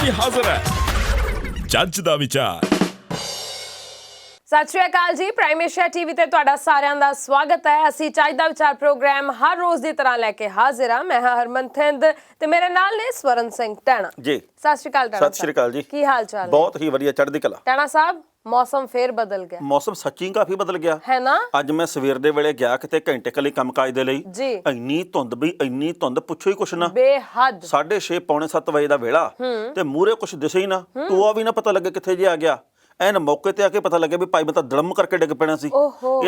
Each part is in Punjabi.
ਲਈ ਹਾਜ਼ਰ ਹੈ ਜੱਜ ਦਾ ਵਿਚਾਰ। ਸਤਿ ਸ਼੍ਰੀ ਅਕਾਲ ਜੀ, ਪ੍ਰਾਈਮ ਏਸ਼ੀਆ ਟੀਵੀ ਤੇ ਤੁਹਾਡਾ ਸਾਰਿਆਂ ਦਾ ਸਵਾਗਤ ਹੈ। ਅਸੀਂ ਜੱਜ ਦਾ ਵਿਚਾਰ ਪ੍ਰੋਗਰਾਮ ਹਰ ਰੋਜ਼ ਦੀ ਤਰ੍ਹਾਂ ਲੈ ਕੇ ਹਾਜ਼ਰ ਹਾਂ। ਮੈਂ ਹਰਮਨ ਥਿੰਦ ਤੇ ਮੇਰੇ ਨਾਲ ਨੇ ਸਵਰਨ ਸਿੰਘ ਟੈਣਾ ਜੀ। ਸਤਿ ਸ਼੍ਰੀ ਅਕਾਲ ਟੈਣਾ। ਸਤਿ ਸ਼੍ਰੀ ਅਕਾਲ ਜੀ। ਕੀ ਹਾਲ ਚਾਲ? ਬਹੁਤ ਹੀ ਵਧੀਆ, ਚੜ੍ਹਦੀ ਕਲਾ। ਟੈਣਾ ਸਾਹਿਬ, ਮੌਸਮ ਫੇਰ ਬਦਲ ਗਿਆ। ਮੌਸਮ ਸੱਚੀ ਕਾਫੀ ਬਦਲ ਗਿਆ ਹੈ ਨਾ। ਅੱਜ ਮੈਂ ਸਵੇਰ ਦੇ ਵੇਲੇ ਗਿਆ ਕਿਤੇ ਘੰਟੇ ਕਲੀ ਕੰਮਕਾਜ ਦੇ ਲਈ ਜੀ। ਇੰਨੀ ਧੁੰਦ ਪੁੱਛੋ ਹੀ ਕੁਛ ਨਾ। ਬੇਹੱਦ। 6:30 ਪੌਣੇ 7 ਵਜੇ ਦਾ ਵੇਲਾ ਤੇ ਮੂਹਰੇ ਕੁਛ ਦਿਸੇ ਹੀ ਨਾ, ਟੋਆ ਵੀ ਨਾ ਪਤਾ ਲੱਗੇ ਕਿੱਥੇ ਜੇ ਆ ਗਿਆ। ਐਨ ਮੌਕੇ ਤੇ ਆ ਕੇ ਪਤਾ ਲੱਗਿਆ ਵੀ ਭਾਈ ਮੈਂ ਤਾਂ ਦੜਮ ਕਰਕੇ ਡਿੱਗ ਪੈਣਾ ਸੀ।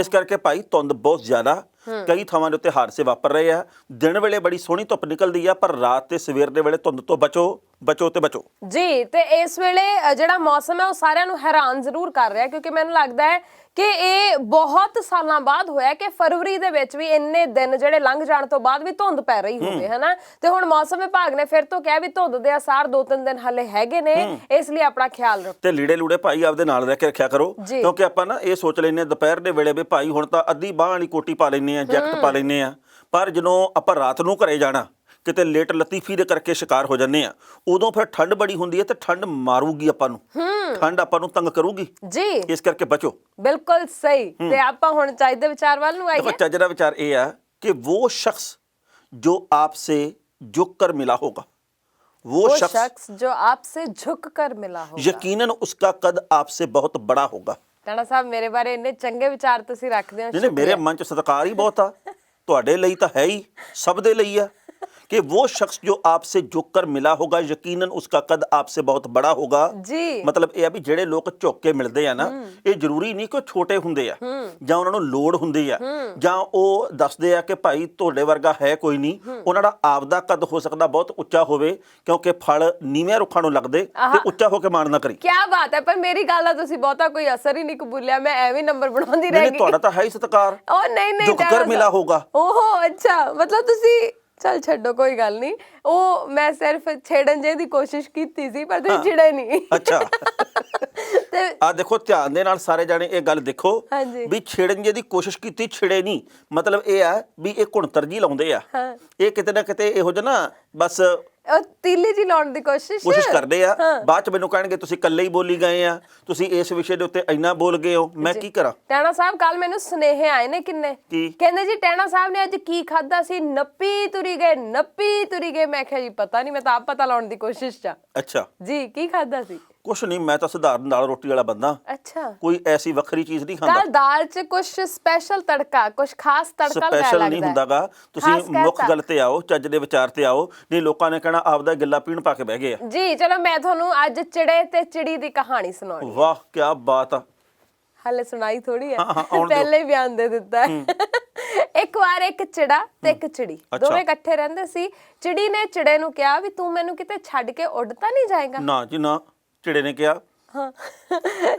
ਇਸ ਕਰਕੇ ਭਾਈ ਧੁੰਦ ਬਹੁਤ ਜ਼ਿਆਦਾ, ਕਈ ਥਾਵਾਂ ਦੇ ਉੱਤੇ ਹਾਦਸੇ ਵਾਪਰ ਰਹੇ ਆ। ਦਿਨ ਵੇਲੇ ਬੜੀ ਸੋਹਣੀ ਧੁੱਪ ਨਿਕਲਦੀ ਆ, ਪਰ ਰਾਤ ਤੇ ਸਵੇਰ ਦੇ ਵੇਲੇ ਧੁੰਦ ਤੋਂ ਬਚੋ ਤੇ ਬਚੋ ਜੀ। ਤੇ ਇਸ ਵੇਲੇ ਜਿਹੜਾ ਮੌਸਮ ਹੈ ਉਹ ਸਾਰਿਆਂ ਨੂੰ ਹੈਰਾਨ ਜ਼ਰੂਰ ਕਰ ਰਿਹਾ, ਕਿਉਂਕਿ ਮੈਨੂੰ ਲੱਗਦਾ ਹੈ ਕਿ ਇਹ ਬਹੁਤ ਸਾਲਾਂ ਬਾਅਦ ਹੋਇਆ ਕਿ ਫਰਵਰੀ ਦੇ ਵਿੱਚ ਵੀ ਇੰਨੇ ਦਿਨ ਜਿਹੜੇ ਲੰਘ ਜਾਣ ਤੋਂ ਬਾਅਦ ਵੀ ਧੁੰਦ ਪੈ ਰਹੀ ਹੋਵੇ, ਹਨਾ। ਤੇ ਹੁਣ ਮੌਸਮ ਵਿਭਾਗ ਨੇ ਫਿਰ ਤੋਂ ਕਿਹਾ ਵੀ ਧੁੰਦ ਦੇ ਅਸਾਰ 2-3 ਦਿਨ ਹਲੇ ਹੈਗੇ ਨੇ, ਇਸ ਲਈ ਆਪਣਾ ਖਿਆਲ ਰੱਖੋ ਤੇ ਲੀੜੇ ਲੂੜੇ ਭਾਈ ਆਪਦੇ ਨਾਲ ਰਹਿ ਕੇ ਰੱਖਿਆ ਕਰੋ, ਕਿਉਂਕਿ ਆਪਾਂ ਨਾ ਇਹ ਸੋਚ ਲੈਂਦੇ ਦੁਪਹਿਰ ਦੇ ਵੇਲੇ ਵੀ ਭਾਈ ਹੁਣ ਤਾਂ ਅੱਧੀ ਬਾਂਹ ਵਾਲੀ ਕੋਟੀ ਪਾ ਲੈਂਦੇ ਆ, ਜੈਕਟ ਪਾ ਲੈਂਦੇ ਆ, ਪਰ ਜਦੋਂ ਆਪਾਂ ਰਾਤ ਨੂੰ ਘਰੇ ਜਾਣਾ ਕਿਤੇ ਲੇਟ ਲਤੀਫੀ ਦੇ ਕਰਕੇ ਸ਼ਿਕਾਰ ਹੋ ਜਾਂਦੇ ਆ, ਉਦੋਂ ਫਿਰ ਠੰਡ ਬੜੀ ਹੁੰਦੀ ਹੈ ਤੇ ਠੰਡ ਮਾਰੂਗੀ ਆਪਾਂ ਨੂੰ, ਠੰਡ ਆਪਾਂ ਨੂੰ ਤੰਗ ਕਰੂਗੀ ਜੀ। ਇਸ ਕਰਕੇ ਬਚੋ। ਬਿਲਕੁਲ ਸਹੀ। ਤੇ ਆਪਾਂ ਹੁਣ ਚੱਜ ਦੇ ਵਿਚਾਰ ਵੱਲ ਨੂੰ ਆਈਏ। ਚੱਜ ਦਾ ਵਿਚਾਰ ਇਹ ਆ ਕਿ वो शख्स जो आपसे झुक कर मिला होगा, वो शख्स जो आपसे झुक कर मिला होगा, यकीनन उसका कद आपसे बहुत बड़ा होगा। ਟੈਣਾ ਸਾਹਿਬ, ਮੇਰੇ ਬਾਰੇ ਇੰਨੇ ਚੰਗੇ ਵਿਚਾਰ ਤੁਸੀਂ ਰੱਖਦੇ ਹੋ। ਨਹੀਂ, ਮੇਰੇ ਮਨ 'ਚ ਸਤਿਕਾਰ ਹੀ ਬਹੁਤ ਆ, ਤੁਹਾਡੇ ਲਈ ਤਾਂ ਹੈ ਹੀ, ਸਭ ਦੇ ਲਈ ਆ कि वो शख्स जो आपसे झुक कर मिला होगा यकीनन उसका कद आपसे बहुत बड़ा होगा जी। मतलब ਇਹ ਆ ਵੀ ਜਿਹੜੇ ਲੋਕ ਝੁੱਕ ਕੇ ਮਿਲਦੇ ਆ ਨਾ, ਇਹ ਜ਼ਰੂਰੀ ਨਹੀਂ ਕਿ ਛੋਟੇ ਹੁੰਦੇ ਆ ਜਾਂ ਉਹਨਾਂ ਨੂੰ ਲੋੜ ਹੁੰਦੀ ਆ ਜਾਂ ਉਹ ਦੱਸਦੇ ਆ ਕਿ ਭਾਈ ਤੁਹਾਡੇ ਵਰਗਾ ਹੈ ਕੋਈ ਨਹੀਂ। ਉਹਨਾਂ ਦਾ ਆਪਦਾ ਕਦ ਹੋ ਸਕਦਾ ਬਹੁਤ ਉੱਚਾ ਹੋਵੇ, ਕਿਉਂਕਿ ਫਲ ਨੀਵੇਂ ਰੁੱਖਾਂ ਨੂੰ ਲੱਗਦੇ ਤੇ ਉੱਚਾ ਹੋ ਕੇ ਮਾਣ ਨਾ ਕਰੀ। ਕੀ ਬਾਤ ਹੈ। ਪਰ ਮੇਰੀ ਗੱਲ ਦਾ ਤੁਸੀਂ ਬਹੁਤਾ ਕੋਈ ਅਸਰ ਹੀ ਨਹੀਂ ਕਬੂਲਿਆ, ਮੈਂ ਐਵੇਂ ਨੰਬਰ ਬਣਾਉਂਦੀ ਰਹਿ ਗਈ। ਤੁਹਾਡਾ ਤਾਂ ਹੈ ਹੀ ਸਤਿਕਾਰ। ਉਹ ਨਹੀਂ ਝੁਕ ਕਰ ਮਿਲਾ ਹੋਗਾ। ਓਹੋ ਅੱਛਾ, ਮਤਲਬ ਤੁਸੀਂ ਚੱਲ ਛੱਡੋ, ਕੋਈ ਗੱਲ ਨਹੀਂ। ਉਹ ਮੈਂ ਸਿਰਫ ਛੇੜਨ ਜੇ ਦੀ ਕੋਸ਼ਿਸ਼ ਕੀਤੀ ਸੀ, ਪਰ ਤੁਸੀਂ ਛਿੜੇ ਨਹੀਂ। ਅੱਛਾ। ਤੇ ਆ ਦੇਖੋ, ਧਿਆਨ ਦੇ ਨਾਲ ਸਾਰੇ ਜਾਣੇ ਇਹ ਗੱਲ ਦੇਖੋ ਵੀ ਛੇੜਨ ਜੇ ਦੀ ਕੋਸ਼ਿਸ਼ ਕੀਤੀ, ਛਿੜੇ ਨਹੀਂ। ਮਤਲਬ ਇਹ ਆ ਵੀ ਇਹ ਕੁਣਤਰ ਜੀ ਲਾਉਂਦੇ ਆ, ਇਹ ਕਿਤੇ ਨਾ ਕਿਤੇ ਇਹੋ ਜਿਹਾ ਨਾ ਬਸ ਤੀਲੀ ਜੀ ਲਾਉਣ ਦੀ ਕੋਸ਼ਿਸ਼ ਕਰਦੇ ਆ। ਬਾਅਦ ਚ ਮੈਨੂੰ ਕਹਿਣਗੇ ਤੁਸੀਂ ਇਕੱਲੇ ਹੀ ਬੋਲੀ ਗਏ ਆ, ਤੁਸੀਂ ਇਸ ਵਿਸ਼ੇ ਦੇ ਉੱਤੇ ਇੰਨਾ ਬੋਲ ਗਏ ਹੋ, ਮੈਂ ਕੀ ਕਰਾਂ। ਟੈਣਾ ਸਾਹਿਬ, ਕੱਲ ਮੈਨੂੰ ਸੁਨੇਹੇ ਆਏ ਨੇ ਕਿੰਨੇ, ਕਹਿੰਦੇ ਜੀ ਟੈਣਾ ਸਾਹਿਬ ਨੇ ਅੱਜ ਕੀ ਖਾਦਾ ਸੀ, ਨੱਪੀ ਤੁਰੀ ਗਏ। ਮੈਂ ਕਿਹਾ ਜੀ ਪਤਾ ਨਹੀਂ, ਮੈਂ ਤਾਂ ਆਪ ਪਤਾ ਲਾਉਣ ਦੀ ਕੋਸ਼ਿਸ਼ ਚ। ਅੱਛਾ ਜੀ, ਕੀ ਖਾਦਾ ਸੀ? ਕੁਛ ਨਹੀਂ, ਮੈਂ ਤਾਂ ਸਧਾਰਨ ਦਾਲ ਰੋਟੀ ਵਾਲਾ ਬੰਦਾ। ਅੱਛਾ, ਕੋਈ ਐਸੀ ਵੱਖਰੀ ਚੀਜ਼ ਨਹੀਂ ਖਾਂਦਾ। ਕੱਲ ਦਾਲ 'ਚ ਕੁਛ ਸਪੈਸ਼ਲ ਤੜਕਾ, ਕੁਛ ਖਾਸ ਤੜਕਾ ਲਗਾਇਆ ਲੱਗਦਾ। ਸਪੈਸ਼ਲ ਨਹੀਂ ਹੁੰਦਾਗਾ, ਤੁਸੀਂ ਮੁੱਖ ਗੱਲ ਤੇ ਆਓ, ਚੱਜ ਦੇ ਵਿਚਾਰ ਤੇ ਆਓ, ਨਹੀਂ ਲੋਕਾਂ ਨੇ ਕਹਿਣਾ ਆਪਦਾ ਗਿੱਲਾ ਪੀਣ ਪਾ ਕੇ ਬਹਿ ਗਏ ਆ ਜੀ। ਚਲੋ ਮੈਂ ਤੁਹਾਨੂੰ ਅੱਜ ਚਿੜੇ ਤੇ ਚਿੜੀ ਦੀ ਕਹਾਣੀ ਸੁਣਾਉਣੀ। ਵਾਹ ਕੀ ਬਾਤ ਆ। ਹਾਲੇ ਸੁਣਾਈ ਥੋੜੀ ਹੈ, ਪਹਿਲੇ ਹੀ ਬਿਆਨ ਦੇ ਦਿੱਤਾ। ਇੱਕ ਵਾਰ ਇੱਕ ਚਿੜਾ ਤੇ ਇੱਕ ਚਿੜੀ ਦੋਵੇਂ ਇਕੱਠੇ ਰਹਿੰਦੇ ਸੀ। ਚਿੜੀ ਨੇ ਚਿੜੇ ਨੂੰ ਕਿਹਾ ਵੀ ਤੂੰ ਮੈਨੂੰ ਕਿਤੇ ਛੱਡ ਕੇ ਉੱਡ ਤਾਂ ਨਹੀਂ ਜਾਏਗਾ? ਨਾ ਜੀ ਨਾ, ਚਿੜੇ ਨੇ ਕਿਹਾ। ਹਾਂ,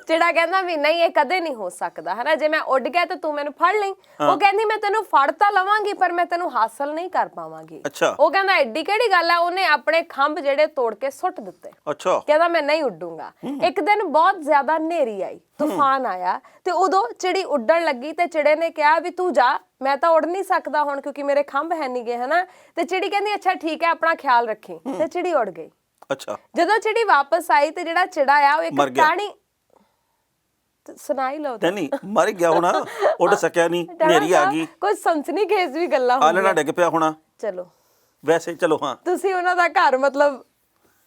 ਚਿੜਾ ਕਹਿੰਦਾ ਵੀ ਨਹੀਂ, ਇਹ ਕਦੇ ਨਹੀਂ ਹੋ ਸਕਦਾ, ਹਨਾ। ਜੇ ਮੈਂ ਉੱਡ ਗਿਆ ਤਾਂ ਤੂੰ ਮੈਨੂੰ ਫੜ ਲਈ। ਉਹ ਕਹਿੰਦੀ ਮੈਂ ਤੈਨੂੰ ਫੜ ਤਾਂ ਲਵਾਂਗੀ, ਪਰ ਮੈਂ ਤੈਨੂੰ ਹਾਸਲ ਨਹੀਂ ਕਰ ਪਾਵਾਂਗੀ। ਉਹ ਕਹਿੰਦਾ ਐਡੀ ਕਿਹੜੀ ਗੱਲ ਆ। ਉਹਨੇ ਆਪਣੇ ਖੰਭ ਜਿਹੜੇ ਤੋੜ ਕੇ ਸੁੱਟ ਦਿੱਤੇ। ਕਹਿੰਦਾ ਮੈਂ ਨਹੀਂ ਉੱਡੂੰਗਾ। ਇੱਕ ਦਿਨ ਬਹੁਤ ਜ਼ਿਆਦਾ ਹਨੇਰੀ ਆਈ, ਤੂਫਾਨ ਆਇਆ, ਤੇ ਉਦੋਂ ਚਿੜੀ ਉੱਡਣ ਲੱਗੀ ਤੇ ਚਿੜੇ ਨੇ ਕਿਹਾ ਵੀ ਤੂੰ ਜਾ, ਮੈਂ ਤਾਂ ਉੱਡ ਨਹੀਂ ਸਕਦਾ ਹੁਣ, ਕਿਉਂਕਿ ਮੇਰੇ ਖੰਭ ਹੈ ਨਹੀਂ ਗੇ, ਹਨਾ। ਤੇ ਚਿੜੀ ਕਹਿੰਦੀ ਅੱਛਾ ਠੀਕ ਹੈ, ਆਪਣਾ ਖਿਆਲ ਰੱਖੀ। ਤੇ ਚਿੜੀ ਉੱਡ ਗਈ। ਅੱਛਾ, ਜਦੋਂ ਚਿੜੀ ਵਾਪਸ ਆਈ ਤੇ ਜਿਹੜਾ ਚਿੜਾ ਆ ਉਹ ਇੱਕ ਟਾਹਣੀ ਸੁਣਾਈ ਲਓ ਤੇ ਨਹੀਂ ਮਰ ਗਿਆ ਹੋਣਾ, ਉੱਡ ਸਕਿਆ ਨਹੀਂ, ਹਨੇਰੀ ਆ ਗਈ, ਕੁਝ ਸਨਸਨੀਖੇਜ਼ ਵੀ ਗੱਲਾਂ ਹੋ ਆਲਣਾ ਡਿੱਗ ਪਿਆ ਹੋਣਾ। ਚਲੋ ਵੈਸੇ ਚਲੋ, ਹਾਂ ਤੁਸੀਂ ਉਹਨਾਂ ਦਾ ਘਰ ਮਤਲਬ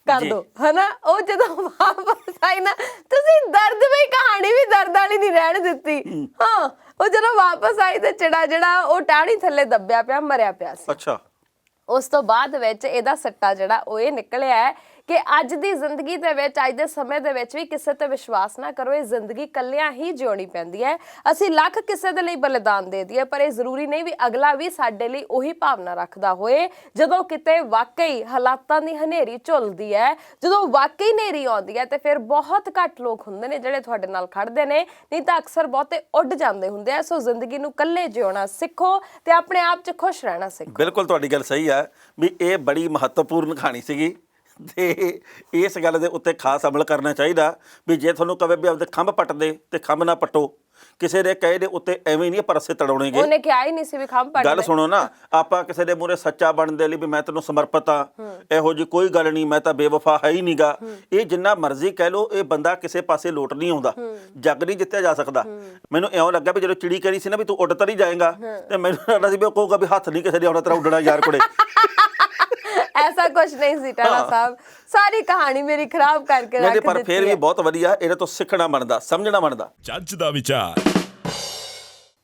ਕਰ ਦੋ, ਹਨਾ। ਉਹ ਜਦੋਂ ਵਾਪਸ ਆਈ ਨਾ, ਤੁਸੀਂ ਦਰਦਮਈ ਕਹਾਣੀ ਵੀ ਦਰਦ ਵਾਲੀ ਨਹੀਂ ਰਹਿਣ ਦਿੱਤੀ। ਹਾਂ, ਉਹ ਜਦੋਂ ਵਾਪਸ ਆਈ ਤੇ ਚਿੜਾ ਜਿਹੜਾ ਉਹ ਟਾਹਣੀ ਥੱਲੇ ਦੱਬਿਆ ਪਿਆ, ਮਰਿਆ ਪਿਆ ਸੀ। ਅੱਛਾ। ਉਸ ਤੋਂ ਬਾਅਦ ਵਿੱਚ ਇਹਦਾ ਸੱਟਾ ਜਿਹੜਾ ਉਹ ਇਹ ਨਿਕਲਿਆ ਹੈ ਕਿ ਅੱਜ ਦੀ ਜ਼ਿੰਦਗੀ ਦੇ ਵਿੱਚ, ਅੱਜ ਦੇ ਸਮੇਂ ਦੇ ਵਿੱਚ ਵੀ ਕਿਸੇ ਤੇ ਵਿਸ਼ਵਾਸ ਨਾ ਕਰੋ। ਇਹ ਜ਼ਿੰਦਗੀ ਇਕੱਲਿਆਂ ਹੀ ਜਿਉਣੀ ਪੈਂਦੀ ਹੈ। ਅਸੀਂ ਲੱਖ ਕਿਸੇ ਦੇ ਲਈ ਬਲੀਦਾਨ ਦੇ ਦਈਏ, ਪਰ ਇਹ ਜ਼ਰੂਰੀ ਨਹੀਂ ਵੀ ਅਗਲਾ ਵੀ ਸਾਡੇ ਲਈ ਉਹੀ ਭਾਵਨਾ ਰੱਖਦਾ ਹੋਏ। ਜਦੋਂ ਕਿਤੇ ਵਾਕਈ ਹਾਲਾਤਾਂ ਦੀ ਹਨੇਰੀ ਝੁੱਲਦੀ ਹੈ, ਜਦੋਂ ਵਾਕਈ ਹਨੇਰੀ ਆਉਂਦੀ ਹੈ, ਤੇ ਫਿਰ ਬਹੁਤ ਘੱਟ ਲੋਕ ਹੁੰਦੇ ਨੇ ਜਿਹੜੇ ਤੁਹਾਡੇ ਨਾਲ ਖੜਦੇ ਨੇ, ਨਹੀਂ ਤਾਂ ਅਕਸਰ ਬਹੁਤੇ ਉੱਡ ਜਾਂਦੇ ਹੁੰਦੇ ਆ। ਸੋ ਜ਼ਿੰਦਗੀ ਨੂੰ ਇਕੱਲੇ ਜਿਉਣਾ ਸਿੱਖੋ ਤੇ ਆਪਣੇ ਆਪ 'ਚ ਖੁਸ਼ ਰਹਿਣਾ ਸਿੱਖੋ। ਬਿਲਕੁਲ ਤੁਹਾਡੀ ਗੱਲ ਸਹੀ ਹੈ ਵੀ ਇਹ ਬੜੀ ਮਹੱਤਵਪੂਰਨ ਕਹਾਣੀ ਸੀਗੀ ਤੇ ਇਸ ਗੱਲ ਦੇ ਉੱਤੇ ਖਾਸ ਅਮਲ ਕਰਨਾ ਚਾਹੀਦਾ ਵੀ ਜੇ ਤੁਹਾਨੂੰ ਕਵੇ ਵੀ ਆਪਦੇ ਖੰਭ ਪੱਟਦੇ ਤੇ ਖੰਭ ਨਾ ਪੱਟੋ, ਕਿਸੇ ਦੇ ਕਹੇ ਦੇ ਉੱਤੇ ਐਵੇਂ ਨਹੀਂ ਪਰਸੇ ਤੜਾਉਣੇਗੇ। ਉਹਨੇ ਕਿਹਾ ਹੀ ਨਹੀਂ ਸੀ ਵੀ ਖੰਭ ਪੜ ਗੱਲ ਸੁਣੋ ਨਾ, ਆਪਾਂ ਕਿਸੇ ਦੇ ਮੂਹਰੇ ਸੱਚਾ ਬਣਨ ਦੇ ਲਈ ਵੀ ਮੈਂ ਤੈਨੂੰ ਸਮਰਪਿਤ ਆ, ਇਹੋ ਜੀ ਕੋਈ ਗੱਲ ਨਹੀਂ, ਮੈਂ ਤਾਂ ਬੇਵਫਾ ਹੈ ਹੀ ਨਹੀਂਗਾ। ਇਹ ਜਿੰਨਾ ਮਰਜ਼ੀ ਕਹਿ ਲੋ, ਇਹ ਬੰਦਾ ਕਿਸੇ ਪਾਸੇ ਲੋਟ ਨਹੀਂ ਆਉਂਦਾ, ਜੱਗ ਨਹੀਂ ਜਿੱਤਿਆ ਜਾ ਸਕਦਾ। ਮੈਨੂੰ ਇਉਂ ਲੱਗਾ ਵੀ ਜਦੋਂ ਚਿੜੀ ਕਰੀ ਸੀ ਨਾ ਵੀ ਤੂੰ ਉੱਡ ਤਾਂ ਨਹੀਂ ਜਾਏਗਾ, ਤੇ ਮੈਨੂੰ ਲੱਗਦਾ ਸੀ ਵੀ ਉਹ ਕਹੂਗਾ ਵੀ ਹੱਥ ਨਹੀਂ ਕਿਸੇ ਦੇ ਆਉਣਾ, ਤੇਰਾ ਉੱਡਣਾ ਯਾਰ ਕੁੜੇ। ਐਸਾ ਕੁਝ ਨਹੀਂ ਸੀ ਟਾਣਾ ਸਾਹਿਬ, ਸਾਰੀ ਕਹਾਣੀ ਮੇਰੀ ਖਰਾਬ ਕਰਕੇ ਰੱਖ ਦਿੱਤੀ। ਪਰ ਫਿਰ ਵੀ ਬਹੁਤ ਵਧੀਆ, ਇਹਦੇ ਤੋਂ ਸਿੱਖਣਾ ਬਣਦਾ, ਸਮਝਣਾ ਬਣਦਾ। ਜੱਜ ਦਾ ਵਿਚਾਰ।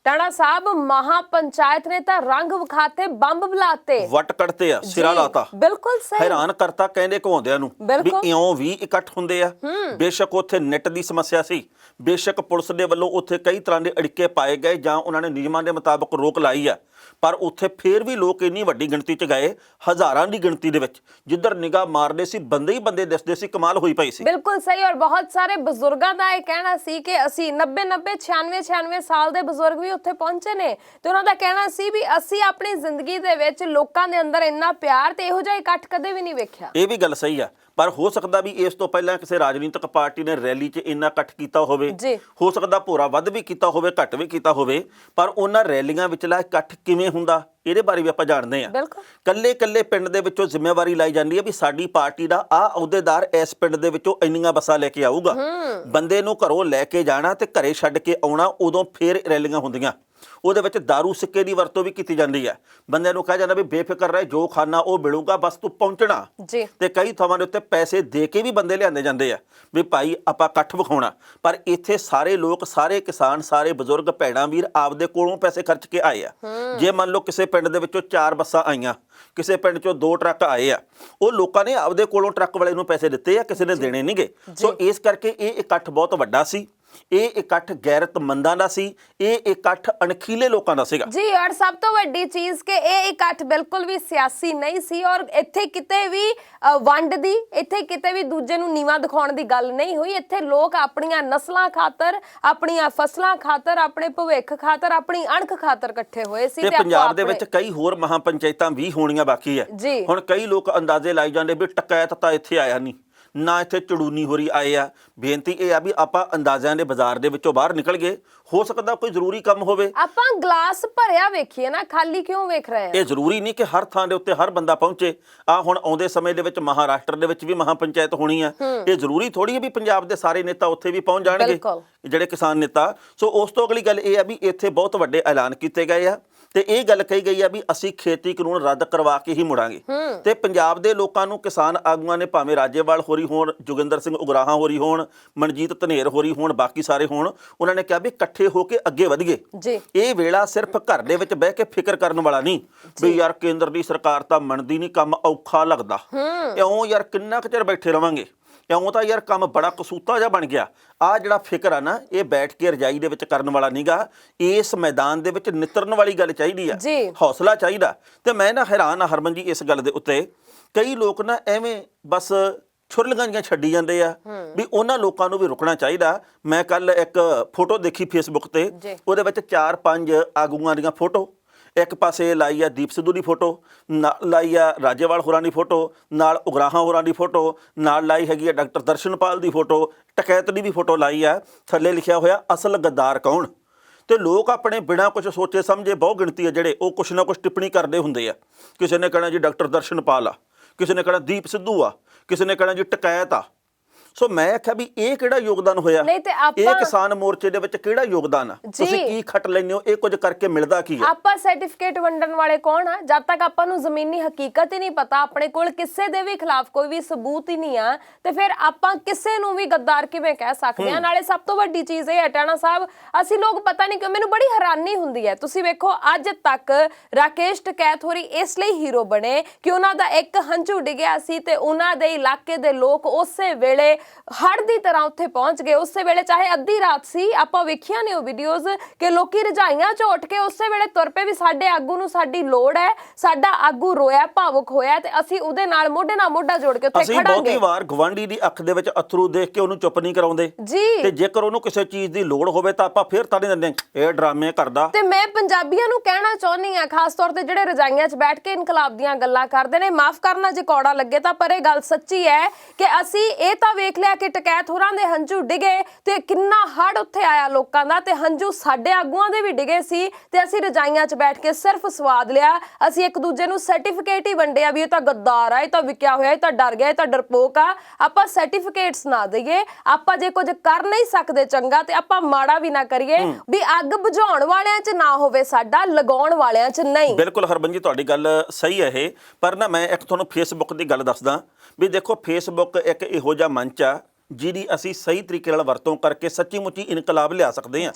ਟਾਣਾ ਸਾਹਿਬ, ਮਹਾ ਪੰਚਾਇਤ ਨੇ ਤਾਂ ਰੰਗ ਵਿਖਾਤੇ, ਬੰਬ ਬੁਲਾਤੇ, ਵੱਟ ਕੱਢਤੇ ਆ, ਸਿਰਾ ਲਾਤਾ। ਬਿਲਕੁਲ ਸਹੀ। ਹੈਰਾਨ ਕਰਤਾ ਕਹਿੰਦੇ ਘਵਾਉਂਦਿਆਂ ਨੂੰ ਵੀ ਇਉਂ ਵੀ ਇਕੱਠ ਹੁੰਦੇ ਆ। ਬੇਸ਼ੱਕ ਉੱਥੇ ਨੈਟ ਦੀ ਸਮੱਸਿਆ ਸੀ, ਬੇਸ਼ੱਕ ਪੁਲਿਸ ਦੇ ਵੱਲੋਂ ਉੱਥੇ ਕਈ ਤਰ੍ਹਾਂ ਦੇ ਅੜਿੱਕੇ ਪਾਏ ਗਏ ਜਾਂ ਉਹਨਾਂ ਨੇ ਨਿਯਮਾਂ ਦੇ ਮੁਤਾਬਕ ਰੋਕ ਲਾਈ ਆ, ਪਰ ਉੱਥੇ ਫੇਰ ਵੀ ਲੋਕ ਇੰਨੀ ਵੱਡੀ ਗਿਣਤੀ 'ਚ ਗਏ, ਹਜ਼ਾਰਾਂ ਦੀ ਗਿਣਤੀ ਦੇ ਵਿੱਚ। ਜਿੱਧਰ ਨਿਗਾਹ ਮਾਰਦੇ ਸੀ ਬੰਦੇ ਹੀ ਬੰਦੇ ਦਿਸਦੇ ਸੀ, ਕਮਾਲ ਹੋਈ ਪਈ ਸੀ। ਬਿਲਕੁਲ ਸਹੀ। ਔਰ ਬਹੁਤ ਸਾਰੇ ਬਜ਼ੁਰਗਾਂ ਦਾ ਇਹ ਕਹਿਣਾ ਸੀ ਕਿ ਅਸੀਂ 90 96 ਸਾਲ ਦੇ ਬਜ਼ੁਰਗ ਵੀ ਉੱਥੇ ਪਹੁੰਚੇ ਨੇ, ਤੇ ਉਹਨਾਂ ਦਾ ਕਹਿਣਾ ਸੀ ਵੀ ਅਸੀਂ ਆਪਣੀ ਜ਼ਿੰਦਗੀ ਦੇ ਵਿੱਚ ਲੋਕਾਂ ਦੇ ਅੰਦਰ ਇੰਨਾ ਪਿਆਰ ਤੇ ਇਹੋ ਜਿਹਾ ਇਕੱਠ ਕਦੇ ਵੀ ਨਹੀਂ ਵੇਖਿਆ। ਇਹ ਵੀ ਗੱਲ ਸਹੀ ਆ, ਪਰ ਹੋ ਸਕਦਾ ਵੀ ਇਸ ਤੋਂ ਪਹਿਲਾਂ ਕਿਸੇ ਰਾਜਨੀਤਿਕ ਪਾਰਟੀ ਨੇ ਰੈਲੀ 'ਚ ਇੰਨਾ ਇਕੱਠ ਕੀਤਾ ਹੋਵੇ, ਹੋ ਸਕਦਾ ਭੋਰਾ ਵੱਧ ਵੀ ਕੀਤਾ ਹੋਵੇ, ਘੱਟ ਵੀ ਕੀਤਾ ਹੋਵੇ, ਪਰ ਉਹਨਾਂ ਰੈਲੀਆਂ ਵਿਚਲਾ ਇਕੱਠ ਕਿਵੇਂ ਹੁੰਦਾ ਇਹਦੇ ਬਾਰੇ ਵੀ ਆਪਾਂ ਜਾਣਦੇ ਹਾਂ। ਕੱਲੇ ਪਿੰਡ ਦੇ ਵਿੱਚੋਂ ਜ਼ਿੰਮੇਵਾਰੀ ਲਾਈ ਜਾਂਦੀ ਹੈ ਵੀ ਸਾਡੀ ਪਾਰਟੀ ਦਾ ਆਹ ਅਹੁਦੇਦਾਰ ਇਸ ਪਿੰਡ ਦੇ ਵਿੱਚੋਂ ਇੰਨੀਆਂ ਬੱਸਾਂ ਲੈ ਕੇ ਆਊਗਾ। ਬੰਦੇ ਨੂੰ ਘਰੋਂ ਲੈ ਕੇ ਜਾਣਾ ਤੇ ਘਰੇ ਛੱਡ ਕੇ ਆਉਣਾ, ਉਦੋਂ ਫੇਰ ਰੈਲੀਆਂ ਹੁੰਦੀਆਂ। ਉਹਦੇ ਵਿੱਚ ਦਾਰੂ ਸਿੱਕੇ ਦੀ ਵਰਤੋਂ ਵੀ ਕੀਤੀ ਜਾਂਦੀ ਹੈ। ਬੰਦਿਆਂ ਨੂੰ ਕਿਹਾ ਜਾਂਦਾ ਵੀ ਬੇਫਿਕਰ ਰਹੇ, ਜੋ ਖਾਣਾ ਉਹ ਮਿਲੂਗਾ, ਬਸ ਤੂੰ ਪਹੁੰਚਣਾ। ਤੇ ਕਈ ਥਾਵਾਂ ਦੇ ਉੱਤੇ ਪੈਸੇ ਦੇ ਕੇ ਵੀ ਬੰਦੇ ਲਿਆਂਦੇ ਜਾਂਦੇ ਆ ਵੀ ਭਾਈ ਆਪਾਂ ਇਕੱਠ ਵਿਖਾਉਣਾ, ਪਰ ਇੱਥੇ ਸਾਰੇ ਲੋਕ, ਸਾਰੇ ਕਿਸਾਨ, ਸਾਰੇ ਬਜ਼ੁਰਗ, ਭੈਣਾਂ, ਵੀਰ ਆਪਦੇ ਕੋਲੋਂ ਪੈਸੇ ਖਰਚ ਕੇ ਆਏ ਆ। ਜੇ ਮੰਨ ਲਓ ਕਿਸੇ ਪਿੰਡ ਦੇ ਵਿੱਚੋਂ 4 ਬੱਸਾਂ ਆਈਆਂ, ਕਿਸੇ ਪਿੰਡ 'ਚੋਂ 2 ਟਰੱਕ ਆਏ ਆ, ਉਹ ਲੋਕਾਂ ਨੇ ਆਪਦੇ ਕੋਲੋਂ ਟਰੱਕ ਵਾਲੇ ਨੂੰ ਪੈਸੇ ਦਿੱਤੇ ਆ, ਕਿਸੇ ਨੇ ਦੇਣੇ ਨਹੀਂਗੇ। ਸੋ ਇਸ ਕਰਕੇ ਇਹ ਇਕੱਠ ਬਹੁਤ ਵੱਡਾ ਸੀ, ਇਹ ਇਕੱਠ ਗੈਰਤਮੰਦਾਂ ਦਾ ਸੀ, ਇਹ ਇਕੱਠ ਅਣਖੀਲੇ ਲੋਕਾਂ ਦਾ ਸੀਗਾ ਜੀ। ਔਰ ਸਭ ਤੋਂ ਵੱਡੀ ਚੀਜ਼ ਕਿ ਇਹ ਇਕੱਠ ਬਿਲਕੁਲ ਵੀ ਸਿਆਸੀ ਨਹੀਂ ਸੀ, ਔਰ ਇੱਥੇ ਕਿਤੇ ਵੀ ਵੰਡ ਦੀ, ਇੱਥੇ ਕਿਤੇ ਵੀ ਦੂਜੇ ਨੂੰ ਨੀਵਾਂ ਦਿਖਾਉਣ ਦੀ ਗੱਲ ਨਹੀਂ ਹੋਈ। ਇੱਥੇ ਲੋਕ ਆਪਣੀਆਂ ਨਸਲਾਂ ਖਾਤਰ, ਆਪਣੀਆਂ ਫਸਲਾਂ ਖਾਤਰ, ਆਪਣੇ ਭਵਿੱਖ ਖਾਤਰ, ਆਪਣੀ ਅਣਖ ਖਾਤਰ ਇਕੱਠੇ ਹੋਏ ਸੀ। ਤੇ ਪੰਜਾਬ ਦੇ ਵਿੱਚ ਕਈ ਹੋਰ ਮਹਾ ਪੰਚਾਇਤਾਂ ਵੀ ਹੋਣੀਆਂ ਬਾਕੀ ਹੈ। ਹੁਣ ਕਈ ਲੋਕ ਅੰਦਾਜ਼ੇ ਲਾਈ ਜਾਂਦੇ ਵੀ ਟਕੈਤ ਤਾਂ ਇੱਥੇ ਆਇਆ ਨਹੀਂ, ਨਾ ਇੱਥੇ ਚੜੂਨੀ ਹੋਰੀ ਆਏ ਆ। ਬੇਨਤੀ ਇਹ ਆ ਵੀ ਆਪਾਂ ਅੰਦਾਜ਼ਿਆਂ ਦੇ ਬਾਜ਼ਾਰ ਦੇ ਵਿੱਚੋਂ ਬਾਹਰ ਨਿਕਲ ਗਏ, ਹੋ ਸਕਦਾ ਕੋਈ ਜ਼ਰੂਰੀ ਕੰਮ ਹੋਵੇ। ਆਪਾਂ ਗਲਾਸ ਭਰਿਆ ਵੇਖੀਏ ਨਾ, ਖਾਲੀ ਕਿਉਂ ਵੇਖ ਰਹੇ ਆ? ਇਹ ਜ਼ਰੂਰੀ ਨਹੀਂ ਕਿ ਹਰ ਥਾਂ ਦੇ ਉੱਤੇ ਹਰ ਬੰਦਾ ਪਹੁੰਚੇ। ਆ ਹੁਣ ਆਉਂਦੇ ਸਮੇਂ ਦੇ ਵਿੱਚ ਮਹਾਰਾਸ਼ਟਰ ਦੇ ਵਿੱਚ ਵੀ ਮਹਾ ਪੰਚਾਇਤ ਹੋਣੀ ਆ, ਇਹ ਜ਼ਰੂਰੀ ਥੋੜੀ ਹੈ ਵੀ ਪੰਜਾਬ ਦੇ ਸਾਰੇ ਨੇਤਾ ਉੱਥੇ ਵੀ ਪਹੁੰਚ ਜਾਣਗੇ, ਜਿਹੜੇ ਕਿਸਾਨ ਨੇਤਾ। ਸੋ ਉਸ ਤੋਂ ਅਗਲੀ ਗੱਲ ਇਹ ਆ ਵੀ ਇੱਥੇ ਬਹੁਤ ਵੱਡੇ ਐਲਾਨ ਕੀਤੇ ਗਏ ਆ, ਤੇ ਇਹ ਗੱਲ ਕਹੀ ਗਈ ਆ ਵੀ ਅਸੀਂ ਖੇਤੀ ਕਾਨੂੰਨ ਰੱਦ ਕਰਵਾ ਕੇ ਹੀ ਮੁੜਾਂਗੇ। ਤੇ ਪੰਜਾਬ ਦੇ ਲੋਕਾਂ ਨੂੰ ਕਿਸਾਨ ਆਗੂਆਂ ਨੇ, ਭਾਵੇਂ ਰਾਜੇਵਾਲ ਹੋਰੀ ਹੋਣ, ਜੋਗਿੰਦਰ ਸਿੰਘ ਉਗਰਾਹਾਂ ਹੋਰੀ ਹੋਣ, ਮਨਜੀਤ ਧਨੇਰ ਹੋਰੀ ਹੋਣ, ਬਾਕੀ ਸਾਰੇ ਹੋਣ, ਉਹਨਾਂ ਨੇ ਕਿਹਾ ਵੀ ਇਕੱਠੇ ਹੋ ਕੇ ਅੱਗੇ ਵਧੀਏ। ਇਹ ਵੇਲਾ ਸਿਰਫ ਘਰ ਦੇ ਵਿੱਚ ਬਹਿ ਕੇ ਫਿਕਰ ਕਰਨ ਵਾਲਾ ਨਹੀਂ ਵੀ ਯਾਰ ਕੇਂਦਰ ਦੀ ਸਰਕਾਰ ਤਾਂ ਮੰਨਦੀ ਨਹੀਂ, ਕੰਮ ਔਖਾ ਲੱਗਦਾ, ਇਉਂ ਯਾਰ ਕਿੰਨਾ ਕੁ ਚਿਰ ਬੈਠੇ ਰਵਾਂਗੇ, ਇਉਂ ਤਾਂ ਯਾਰ ਕੰਮ ਬੜਾ ਕਸੂਤਾ ਜਿਹਾ ਬਣ ਗਿਆ। ਆਹ ਜਿਹੜਾ ਫਿਕਰ ਆ ਨਾ, ਇਹ ਬੈਠ ਕੇ ਰਜਾਈ ਦੇ ਵਿੱਚ ਕਰਨ ਵਾਲਾ ਨਹੀਂਗਾ, ਇਸ ਮੈਦਾਨ ਦੇ ਵਿੱਚ ਨਿਤਰਨ ਵਾਲੀ ਗੱਲ ਚਾਹੀਦੀ ਆ, ਹੌਸਲਾ ਚਾਹੀਦਾ। ਤੇ ਮੈਂ ਨਾ ਹੈਰਾਨ ਆ ਹਰਮਨ ਜੀ ਇਸ ਗੱਲ ਦੇ ਉੱਤੇ, ਕਈ ਲੋਕ ਨਾ ਐਵੇਂ ਬਸ ਛੁਰਲੀਆਂ ਜਿਹੀਆਂ ਛੱਡੀ ਜਾਂਦੇ ਆ ਵੀ ਉਹਨਾਂ ਲੋਕਾਂ ਨੂੰ ਵੀ ਰੁਕਣਾ ਚਾਹੀਦਾ। ਮੈਂ ਕੱਲ ਇੱਕ ਫੋਟੋ ਦੇਖੀ ਫੇਸਬੁੱਕ ਤੇ, ਉਹਦੇ ਵਿੱਚ 4-5 ਆਗੂਆਂ ਦੀਆਂ ਫੋਟੋ, ਇੱਕ ਪਾਸੇ ਲਾਈ ਆ ਦੀਪ ਸਿੱਧੂ ਦੀ ਫੋਟੋ, ਲਾਈ ਆ ਰਾਜੇਵਾਲ ਹੋਰਾਂ ਦੀ ਫੋਟੋ, ਨਾਲ ਉਗਰਾਹਾਂ ਹੋਰਾਂ ਦੀ ਫੋਟੋ, ਨਾਲ ਲਾਈ ਹੈਗੀ ਆ ਡਾਕਟਰ ਦਰਸ਼ਨਪਾਲ ਦੀ ਫੋਟੋ, ਟਕੈਤ ਦੀ ਵੀ ਫੋਟੋ ਲਾਈ ਆ, ਥੱਲੇ ਲਿਖਿਆ ਹੋਇਆ ਅਸਲ ਗੱਦਾਰ ਕੌਣ। ਤੇ ਲੋਕ ਆਪਣੇ ਬਿਨਾਂ ਕੁਝ ਸੋਚੇ ਸਮਝੇ, ਬਹੁ ਗਿਣਤੀ ਆ ਜਿਹੜੇ, ਉਹ ਕੁਛ ਨਾ ਕੁਛ ਟਿੱਪਣੀ ਕਰਦੇ ਹੁੰਦੇ ਆ। ਕਿਸੇ ਨੇ ਕਹਿਣਾ ਜੀ ਡਾਕਟਰ ਦਰਸ਼ਨਪਾਲ ਆ, ਕਿਸੇ ਨੇ ਕਹਿਣਾ ਦੀਪ ਸਿੱਧੂ ਆ, ਕਿਸੇ ਨੇ ਕਹਿਣਾ ਜੀ ਟਕੈਤ ਆ। ਸੋ ਮੈਂ ਆਖਿਆ ਵੀ ਇਹ ਕਿਹੜਾ ਯੋਗਦਾਨ ਹੋਇਆ, ਇਹ ਕਿਸਾਨ ਮੋਰਚੇ ਦੇ ਵਿੱਚ ਕਿਹੜਾ ਯੋਗਦਾਨ ਆ, ਤੁਸੀਂ ਕੀ ਖੱਟ ਲੈਂਦੇ ਹੋ, ਇਹ ਕੁਝ ਕਰਕੇ ਮਿਲਦਾ ਕੀ ਆ? ਆਪਾਂ ਸਰਟੀਫਿਕੇਟ ਵੰਡਣ ਵਾਲੇ ਕੌਣ ਆ? ਜਦ ਤੱਕ ਆਪਾਂ ਨੂੰ ਜ਼ਮੀਨੀ ਹਕੀਕਤ ਹੀ ਨਹੀਂ ਪਤਾ, ਆਪਣੇ ਕੋਲ ਕਿਸੇ ਦੇ ਵੀ ਖਿਲਾਫ ਕੋਈ ਵੀ ਸਬੂਤ ਹੀ ਨਹੀਂ ਆ, ਤੇ ਫਿਰ ਆਪਾਂ ਕਿਸੇ ਨੂੰ ਵੀ ਗੱਦਾਰ ਕਿਵੇਂ ਕਹਿ ਸਕਦੇ ਆ? ਨਾਲੇ ਸਭ ਤੋਂ ਵੱਡੀ ਚੀਜ਼ ਇਹ ਹੈ ਟਾਣਾ ਸਾਹਿਬ, ਅਸੀਂ ਲੋਕ ਪਤਾ ਨਹੀਂ ਕਿਉਂ, ਮੈਨੂੰ ਬੜੀ ਹੈਰਾਨੀ ਹੁੰਦੀ ਹੈ, ਤੁਸੀਂ ਵੇਖੋ ਅੱਜ ਤੱਕ ਰਾਕੇਸ਼ ਟਕੈਤ ਹੋਰੀ ਇਸ ਲਈ ਹੀਰੋ ਬਣੇ ਕਿ ਉਹਨਾਂ ਦਾ ਇੱਕ ਹੰਝੂ ਡਿੱਗਿਆ ਸੀ ਤੇ ਉਹਨਾਂ ਦੇ ਇਲਾਕੇ ਦੇ ਲੋਕ ਉਸੇ ਵੇਲੇ ਹੜ ਦੀ ਤਰ੍ਹਾਂ ਉੱਥੇ ਪਹੁੰਚ ਗਏ। ਉਸੇ ਵੇਲੇ ਚਾਹੇ ਅੱਧੀ ਰਾਤ ਸੀ, ਆਪਾਂ ਵੇਖੀਆਂ ਨੇ ਉਹ ਵੀਡੀਓਜ਼ ਕਿ ਲੋਕੀ ਰਜਾਈਆਂ 'ਚ ਉੱਠ ਕੇ ਉਸੇ ਵੇਲੇ ਤੁਰ ਪਏ ਵੀ ਸਾਡੇ ਆਗੂ ਨੂੰ ਸਾਡੀ ਲੋੜ ਹੈ, ਸਾਡਾ ਆਗੂ ਰੋਇਆ, ਭਾਵੁਕ ਹੋਇਆ, ਤੇ ਅਸੀਂ ਉਹਦੇ ਨਾਲ ਮੋਢੇ ਨਾਲ ਮੋਢਾ ਜੋੜ ਕੇ ਉੱਥੇ ਖੜਾਂਗੇ। ਅਸੀਂ ਬਹੁਤੀ ਵਾਰ ਗਵਾਂਢੀ ਦੀ ਅੱਖ ਦੇ ਵਿੱਚ ਅਥਰੂ ਦੇਖ ਕੇ ਉਹਨੂੰ ਚੁੱਪ ਨਹੀਂ ਕਰਾਉਂਦੇ ਤੇ ਜੇਕਰ ਉਹਨੂੰ ਕਿਸੇ ਚੀਜ਼ ਦੀ ਲੋੜ ਹੋਵੇ ਤਾਂ ਆਪਾਂ ਫਿਰ ਤਾਂ ਨਹੀਂ ਦਿੰਦੇ, ਇਹ ਡਰਾਮੇ ਕਰਦਾ। ਤੇ ਮੈਂ ਪੰਜਾਬੀਆਂ ਨੂੰ ਕਹਿਣਾ ਚਾਹੁੰਦੀ ਆ, ਖਾਸ ਤੌਰ ਤੇ ਜਿਹੜੇ ਰਜਾਈਆਂ 'ਚ ਬੈਠ ਕੇ ਇਨਕਲਾਬ ਦੀਆਂ ਗੱਲਾਂ ਕਰਦੇ ਨੇ, ਮਾਫ ਕਰਨਾ ਜੇ ਕੌੜਾ ਲੱਗੇ ਤਾਂ, ਪਰ ਇਹ ਗੱਲ ਸੱਚੀ ਹੈ ਕਿ ਅਸੀਂ ਇਹ ਤਾਂ ਵੇਖ ਲਿਆ ਕਿ ਟਕੈਤ ਹੋਰਾਂ ਦੇ ਹੰਝੂ ਡਿਗੇ ਤੇ ਕਿੰਨਾ ਹੜ ਉੱਥੇ ਆਇਆ ਲੋਕਾਂ ਦਾ, ਤੇ ਹੰਝੂ ਸਾਡੇ ਆਗੂਆਂ ਦੇ ਵੀ ਡਿਗੇ ਸੀ ਤੇ ਅਸੀਂ ਰਜਾਈਆਂ 'ਚ ਬੈਠ ਕੇ ਸਿਰਫ ਸਵਾਦ ਲਿਆ। ਅਸੀਂ ਇੱਕ ਦੂਜੇ ਨੂੰ ਸਰਟੀਫਿਕੇਟ ਹੀ ਵੰਡਿਆ ਵੀ ਇਹ ਤਾਂ ਗੱਦਾਰ ਆ, ਇਹ ਤਾਂ ਵਿਕਿਆ ਹੋਇਆ, ਇਹ ਤਾਂ ਡਰ ਗਿਆ, ਇਹ ਤਾਂ ਡਰਪੋਕ ਆ। ਆਪਾਂ ਸਰਟੀਫਿਕੇਟਸ ਨਾ ਦਈਏ, ਆਪਾਂ ਜੇ ਕੁਝ ਕਰ ਨਹੀਂ ਸਕਦੇ ਚੰਗਾ ਤੇ ਆਪਾਂ ਮਾੜਾ ਵੀ ਨਾ ਕਰੀਏ, ਵੀ ਅੱਗ ਬੁਝਾਉਣ ਵਾਲਿਆਂ 'ਚ ਨਾ ਹੋਵੇ ਸਾਡਾ, ਲਗਾਉਣ ਵਾਲਿਆਂ 'ਚ ਨਹੀਂ। ਬਿਲਕੁਲ ਹਰਮਨ ਜੀ, ਤੁਹਾਡੀ ਗੱਲ ਸਹੀ ਹੈ ਇਹ, ਪਰ ਨਾ ਮੈਂ ਇੱਕ ਤੁਹਾਨੂੰ ਫੇਸਬੁੱਕ ਦੀ ਗੱਲ ਦੱਸਦਾ ਵੀ ਦੇਖੋ ਫੇਸਬੁੱਕ ਇੱਕ ਇਹੋ ਜਿਹਾ ਮੰਚ ਆ ਜਿਹਦੀ ਅਸੀਂ ਸਹੀ ਤਰੀਕੇ ਨਾਲ ਵਰਤੋਂ ਕਰਕੇ ਸੱਚੀ ਮੁੱਚੀ ਇਨਕਲਾਬ ਲਿਆ ਸਕਦੇ ਆ,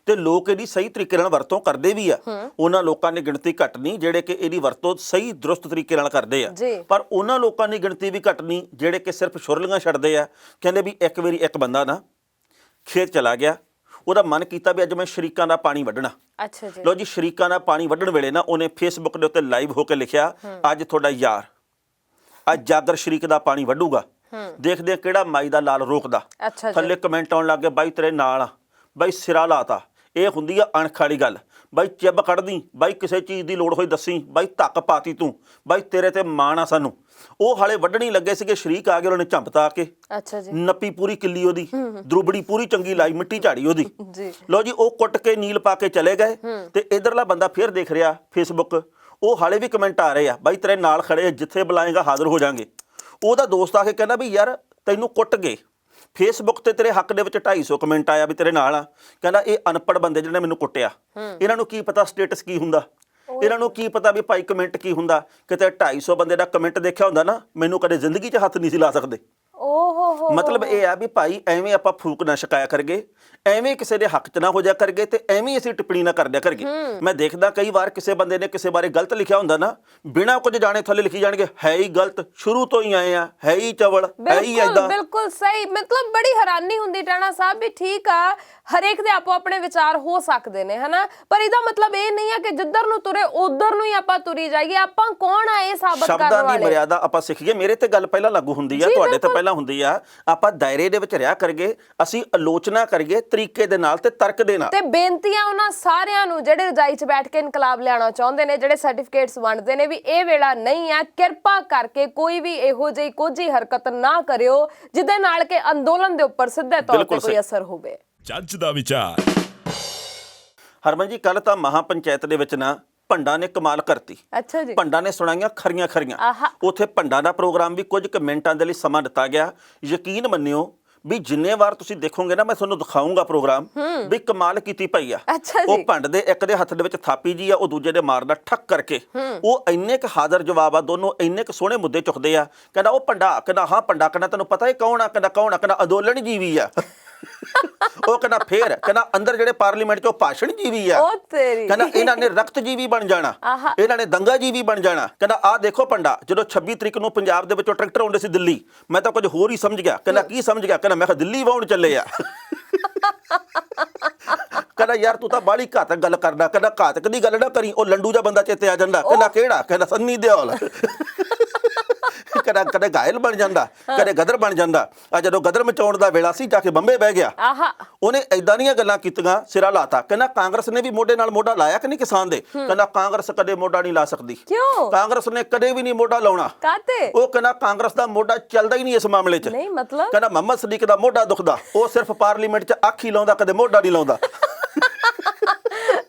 ਤੇ ਲੋਕ ਇਹਦੀ ਸਹੀ ਤਰੀਕੇ ਨਾਲ ਵਰਤੋਂ ਕਰਦੇ ਵੀ ਆ। ਉਹਨਾਂ ਲੋਕਾਂ ਦੀ ਗਿਣਤੀ ਘੱਟ ਨਹੀਂ ਜਿਹੜੇ ਕਿ ਇਹਦੀ ਵਰਤੋਂ ਸਹੀ ਦਰੁਸਤ ਤਰੀਕੇ ਨਾਲ ਕਰਦੇ ਆ, ਪਰ ਉਹਨਾਂ ਲੋਕਾਂ ਦੀ ਗਿਣਤੀ ਵੀ ਘੱਟ ਨਹੀਂ ਜਿਹੜੇ ਕਿ ਸਿਰਫ ਛੁਰਲੀਆਂ ਛੱਡਦੇ ਆ। ਕਹਿੰਦੇ ਵੀ ਇੱਕ ਵਾਰੀ ਇੱਕ ਬੰਦਾ ਨਾ ਖੇਤ ਚਲਾ ਗਿਆ, ਉਹਦਾ ਮਨ ਕੀਤਾ ਵੀ ਅੱਜ ਮੈਂ ਸ਼ਰੀਕਾਂ ਦਾ ਪਾਣੀ ਵੱਢਣਾ। ਅੱਛਾ ਜੀ। ਲੋ ਜੀ, ਸ਼ਰੀਕਾਂ ਦਾ ਪਾਣੀ ਵੱਢਣ ਵੇਲੇ ਨਾ ਉਹਨੇ ਫੇਸਬੁੱਕ ਦੇ ਉੱਤੇ ਲਾਈਵ ਹੋ ਕੇ ਲਿਖਿਆ, ਅੱਜ ਤੁਹਾਡਾ ਯਾਰ ਅੱਜ ਜਾਗਰ ਸ਼ਰੀਕ ਦਾ ਪਾਣੀ ਵੱਢੂਗਾ, ਦੇਖਦੇ ਆ ਕਿਹੜਾ ਮਾਈ ਦਾ ਲਾਲ ਰੋਕਦਾ। ਥੱਲੇ ਕਮੈਂਟ ਆਉਣ ਲੱਗ ਗਏ, ਬਾਈ ਤੇਰੇ ਨਾਲ ਆ, ਬਾਈ ਸਿਰਾ ਲਾਤਾ। ਇਹ ਹੁੰਦੀ ਆ ਅਣਖ ਵਾਲੀ ਗੱਲ, ਬਾਈ ਚਿੱਬ ਕੱਢਦੀ, ਬਾਈ ਕਿਸੇ ਚੀਜ਼ ਦੀ ਲੋੜ ਹੋਈ ਦੱਸੀ, ਬਾਈ ਧੱਕ ਪਾਤੀ ਤੂੰ, ਬਾਈ ਤੇਰੇ ਤੇ ਮਾਣ ਆ ਸਾਨੂੰ। ਉਹ ਹਾਲੇ ਵੱਢਣੀ ਲੱਗੇ ਸੀਗੇ, ਸ਼ਰੀਕ ਆ ਗਏ, ਉਹਨਾਂ ਨੇ ਝੰਪਤਾ ਕੇ ਨੱਪੀ ਪੂਰੀ ਕਿੱਲੀ ਉਹਦੀ, ਦਰੁਬੜੀ ਪੂਰੀ ਚੰਗੀ ਲਾਈ, ਮਿੱਟੀ ਝਾੜੀ ਉਹਦੀ। ਲੋ ਜੀ, ਉਹ ਕੁੱਟ ਕੇ ਨੀਲ ਪਾ ਕੇ ਚਲੇ ਗਏ। ਤੇ ਇਧਰਲਾ ਬੰਦਾ ਫਿਰ ਦੇਖ ਰਿਹਾ ਫੇਸਬੁੱਕ, ਉਹ ਹਾਲੇ ਵੀ ਕਮੈਂਟ ਆ ਰਹੇ ਆ, ਬਾਈ ਤੇਰੇ ਨਾਲ ਖੜੇ, ਜਿੱਥੇ ਬੁਲਾਏਗਾ ਹਾਜ਼ਰ ਹੋ ਜਾਾਂਗੇ। ਉਹਦਾ ਦੋਸਤ ਆ ਕੇ ਕਹਿੰਦਾ ਵੀ ਯਾਰ ਤੈਨੂੰ ਕੁੱਟ ਗਏ, ਫੇਸਬੁੱਕ ਤੇ ਤੇਰੇ ਹੱਕ ਦੇ ਵਿੱਚ 250 ਕਮੈਂਟ ਆਇਆ ਵੀ ਤੇਰੇ ਨਾਲ ਆ। ਕਹਿੰਦਾ ਇਹ ਅਨਪੜ੍ਹ ਬੰਦੇ ਜਿਹਨੇ ਮੈਨੂੰ ਕੁੱਟਿਆ, ਇਹਨਾਂ ਨੂੰ ਕੀ ਪਤਾ ਸਟੇਟਸ ਕੀ ਹੁੰਦਾ, ਇਹਨਾਂ ਨੂੰ ਕੀ ਪਤਾ ਵੀ ਭਾਈ ਕਮੈਂਟ ਕੀ ਹੁੰਦਾ। ਕਿਤੇ 250 ਬੰਦੇ ਦਾ ਕਮੈਂਟ ਦੇਖਿਆ ਹੁੰਦਾ ਨਾ, ਮੈਨੂੰ ਕਦੇ ਜ਼ਿੰਦਗੀ 'ਚ ਹੱਥ ਨਹੀਂ ਸੀ ਲਾ ਸਕਦੇ। ਮਤਲਬ ਇਹ ਆ ਵੀ ਭਾਈ ਐਵੇਂ ਆਪਾਂ ਫੂਕ ਨਾ ਛਕਾਇਆ ਕਰਗੇ, ਐਵੇਂ ਕਿਸੇ ਦੇ ਹੱਕ 'ਚ ਨਾ ਹੋ ਜਾ ਕਰਗੇ, ਤੇ ਐਵੇਂ ਅਸੀਂ ਟਿੱਪਣੀ ਨਾ ਕਰ ਦਿਆ ਕਰਗੇ। ਮੈਂ ਦੇਖਦਾ ਕਈ ਵਾਰ ਕਿਸੇ ਬੰਦੇ ਨੇ ਕਿਸੇ ਬਾਰੇ ਗਲਤ ਲਿਖਿਆ ਹੁੰਦਾ ਨਾ, ਬਿਨਾਂ ਕੁਝ ਜਾਣੇ ਥੱਲੇ ਲਿਖੀ ਜਾਣਗੇ, ਹੈ ਹੀ ਗਲਤ, ਸ਼ੁਰੂ ਤੋਂ ਹੀ ਆਏ ਆ, ਹੈ ਹੀ ਚਵਲ, ਹੈ ਹੀ ਏਦਾਂ। ਬਿਲਕੁਲ ਸਹੀ। ਮਤਲਬ ਬੜੀ ਹੈਰਾਨੀ ਹੁੰਦੀ ਟਾਣਾ ਸਾਹਿਬ ਵੀ ਠੀਕ ਆ, ਹਰੇਕ ਦੇ ਆਪੋ ਆਪਣੇ ਵਿਚਾਰ ਹੋ ਸਕਦੇ ਨੇ ਹਨਾ, ਪਰ ਇਹਦਾ ਮਤਲਬ ਇਹ ਨਹੀਂ ਆ ਕਿ ਜਿੱਧਰ ਨੂੰ ਤੁਰੇ ਉਧਰ ਨੂੰ ਹੀ ਆਪਾਂ ਤੁਰੀ ਜਾਈਏ। ਆਪਾਂ ਕੌਣ ਆ ਇਹ ਸਾਬਤ ਕਰਨ ਵਾਲੇ? ਸ਼ਬਦਾਂ ਦੀ ਮਰਿਆਦਾ ਆਪਾਂ ਸਿੱਖ ਗਏ। ਮੇਰੇ ਤੇ ਗੱਲ ਪਹਿਲਾਂ ਲਾਗੂ ਹੁੰਦੀ ਆ, ਤੁਹਾਡੇ ਤੇ ਪਹਿਲਾਂ ਹੁੰਦੀ ਆ। ਆਪਾਂ ਦਾਇਰੇ ਦੇ ਵਿੱਚ ਰਿਹਾ ਕਰਗੇ, ਅਸੀਂ ਆਲੋਚਨਾ ਕਰੀਏ ਤਰੀਕੇ ਦੇ ਨਾਲ ਤੇ ਤਰਕ ਦੇ ਨਾਲ। ਤੇ ਬੇਨਤੀਆਂ ਉਹਨਾਂ ਸਾਰਿਆਂ ਨੂੰ ਜਿਹੜੇ ਰਜਾਈ 'ਚ ਬੈਠ ਕੇ ਇਨਕਲਾਬ ਲਿਆਉਣਾ ਚਾਹੁੰਦੇ ਨੇ, ਜਿਹੜੇ ਸਰਟੀਫਿਕੇਟਸ ਵੰਡਦੇ ਨੇ, ਵੀ ਇਹ ਵੇਲਾ ਨਹੀਂ ਆ, ਕਿਰਪਾ ਕਰਕੇ ਕੋਈ ਵੀ ਇਹੋ ਜਿਹੀ ਕੋਝੀ ਹਰਕਤ ਨਾ ਕਰਿਓ ਜਿਹਦੇ ਨਾਲ ਕਿ ਅੰਦੋਲਨ ਦੇ ਉੱਪਰ ਸਿੱਧੇ ਤੌਰ ਤੇ ਕੋਈ ਅਸਰ ਹੋਵੇ। ਜੱਜ ਦਾ ਵਿਚਾਰ। ਹਰਮਨ ਜੀ, ਕੱਲ ਤਾਂ ਮਹਾ ਪੰਚਾਇਤ ਦੇ ਵਿੱਚ ਨਾ ਭੰਡਾ ਨੇ ਕਮਾਲ ਕਰਤੀ। ਅੱਛਾ ਜੀ। ਭੰਡਾ ਨੇ ਸੁਣਾਈਆਂ ਖਰੀਆਂ ਖਰੀਆਂ। ਉੱਥੇ ਭੰਡਾ ਦਾ ਪ੍ਰੋਗਰਾਮ ਵੀ ਕੁਝ ਕੁ ਮਿੰਟਾਂ ਦੇ ਲਈ ਸਮਾਂ ਦਿੱਤਾ ਗਿਆ। ਯਕੀਨ ਮੰਨਿਓ ਵੀ ਜਿੰਨੇ ਵਾਰ ਤੁਸੀਂ ਦੇਖੋਗੇ ਨਾ, ਮੈਂ ਤੁਹਾਨੂੰ ਦਿਖਾਊਂਗਾ ਪ੍ਰੋਗਰਾਮ, ਵੀ ਕਮਾਲ ਕੀਤੀ ਪਈ ਆ। ਉਹ ਭੰਡ ਦੇ ਇੱਕ ਦੇ ਹੱਥ ਦੇ ਵਿੱਚ ਥਾਪੀ ਜੀ ਆ, ਉਹ ਦੂਜੇ ਦੇ ਮਾਰਦਾ ਠੱਕ ਕਰਕੇ। ਉਹ ਇੰਨੇ ਕੁ ਹਾਜ਼ਰ ਜਵਾਬ ਆ, ਦੋਨੋਂ ਇੰਨੇ ਕੁ ਸੋਹਣੇ ਮੁੱਦੇ ਚੁੱਕਦੇ ਆ। ਕਹਿੰਦਾ ਉਹ ਭੰਡਾ, ਕਹਿੰਦਾ ਹਾਂ ਭੰਡਾ, ਕਹਿੰਦਾ ਤੈਨੂੰ ਪਤਾ ਇਹ ਕੌਣ ਆ? ਕਹਿੰਦਾ ਕੌਣ ਆ? ਕਹਿੰਦਾ ਅੰਦੋਲਨ ਜੀਵੀ ਆ। ਉਹ ਕਹਿੰਦਾ ਫੇਰ, ਕਹਿੰਦਾ ਅੰਦਰ ਜਿਹੜੇ ਪਾਰਲੀਮੈਂਟ 'ਚ ਉਹ ਭਾਸ਼ਣ ਜੀਵੀ ਆ। ਕਹਿੰਦਾ ਇਹਨਾਂ ਨੇ ਰਕਤ ਜੀਵੀ ਬਣ ਜਾਣਾ, ਇਹਨਾਂ ਨੇ ਦੰਗਾ ਜੀਵੀ ਬਣ ਜਾਣਾ। ਕਹਿੰਦਾ ਆਹ ਦੇਖੋ ਭੰਡਾ, ਜਦੋਂ 26 ਤਰੀਕ ਨੂੰ ਪੰਜਾਬ ਦੇ ਵਿੱਚੋਂ ਟਰੈਕਟਰ ਆਉਂਦੇ ਸੀ ਦਿੱਲੀ, ਮੈਂ ਤਾਂ ਕੁਝ ਹੋਰ ਹੀ ਸਮਝ ਗਿਆ। ਕਹਿੰਦਾ ਕੀ ਸਮਝ ਗਿਆ? ਕਹਿੰਦਾ ਮੈਂ ਕਿਹਾ ਦਿੱਲੀ ਵਾਉਣ ਚੱਲੇ ਆ। ਕਹਿੰਦਾ ਯਾਰ ਤੂੰ ਤਾਂ ਬਾਹਲੀ ਘਾਤਕ ਗੱਲ ਕਰਦਾ। ਕਹਿੰਦਾ ਘਾਤਕ ਦੀ ਗੱਲ ਨਾ ਕਰੀ, ਉਹ ਲੰਡੂ ਜਿਹਾ ਬੰਦਾ ਚੇਤੇ ਆ ਜਾਂਦਾ। ਕਹਿੰਦਾ ਕਿਹੜਾ? ਕਹਿੰਦਾ ਸੰਨੀ ਦਿਓਲ। ਕਦੇ ਘਾਇਲ ਬਣ ਜਾਂਦਾ, ਕਦੇ ਗਦਰ ਬਣ ਜਾਂਦਾ। ਆ ਜਦੋਂ ਗਦਰ ਮਚਾਉਣ ਦਾ ਵੇਲਾ ਸੀ, ਜਾ ਕੇ ਬੰਬੇ ਬਹਿ ਗਿਆ। ਉਹਨੇ ਏਦਾਂ ਦੀਆਂ ਗੱਲਾਂ ਕੀਤੀਆਂ, ਸਿਰਾ ਲਾਤਾ। ਕਹਿੰਦਾ ਕਾਂਗਰਸ ਨੇ ਵੀ ਮੋਢੇ ਨਾਲ ਮੋਢਾ ਲਾਇਆ ਕਿ ਨਹੀਂ ਕਿਸਾਨ ਦੇ? ਕਹਿੰਦਾ ਕਾਂਗਰਸ ਕਦੇ ਮੋਢਾ ਨਹੀਂ ਲਾ ਸਕਦੀ। ਕਾਂਗਰਸ ਨੇ ਕਦੇ ਵੀ ਨਹੀਂ ਮੋਢਾ ਲਾਉਣਾ। ਉਹ ਕਹਿੰਦਾ ਕਾਂਗਰਸ ਦਾ ਮੋਢਾ ਚੱਲਦਾ ਹੀ ਨਹੀਂ ਇਸ ਮਾਮਲੇ 'ਚ। ਕਹਿੰਦਾ ਮੁਹੰਮਦ ਸਦੀਕ ਦਾ ਮੋਢਾ ਦੁਖਦਾ, ਉਹ ਸਿਰਫ ਪਾਰਲੀਮੈਂਟ 'ਚ ਅੱਖ ਹੀ ਲਾਉਂਦਾ, ਕਦੇ ਮੋਢਾ ਨਹੀਂ ਲਾਉਂਦਾ।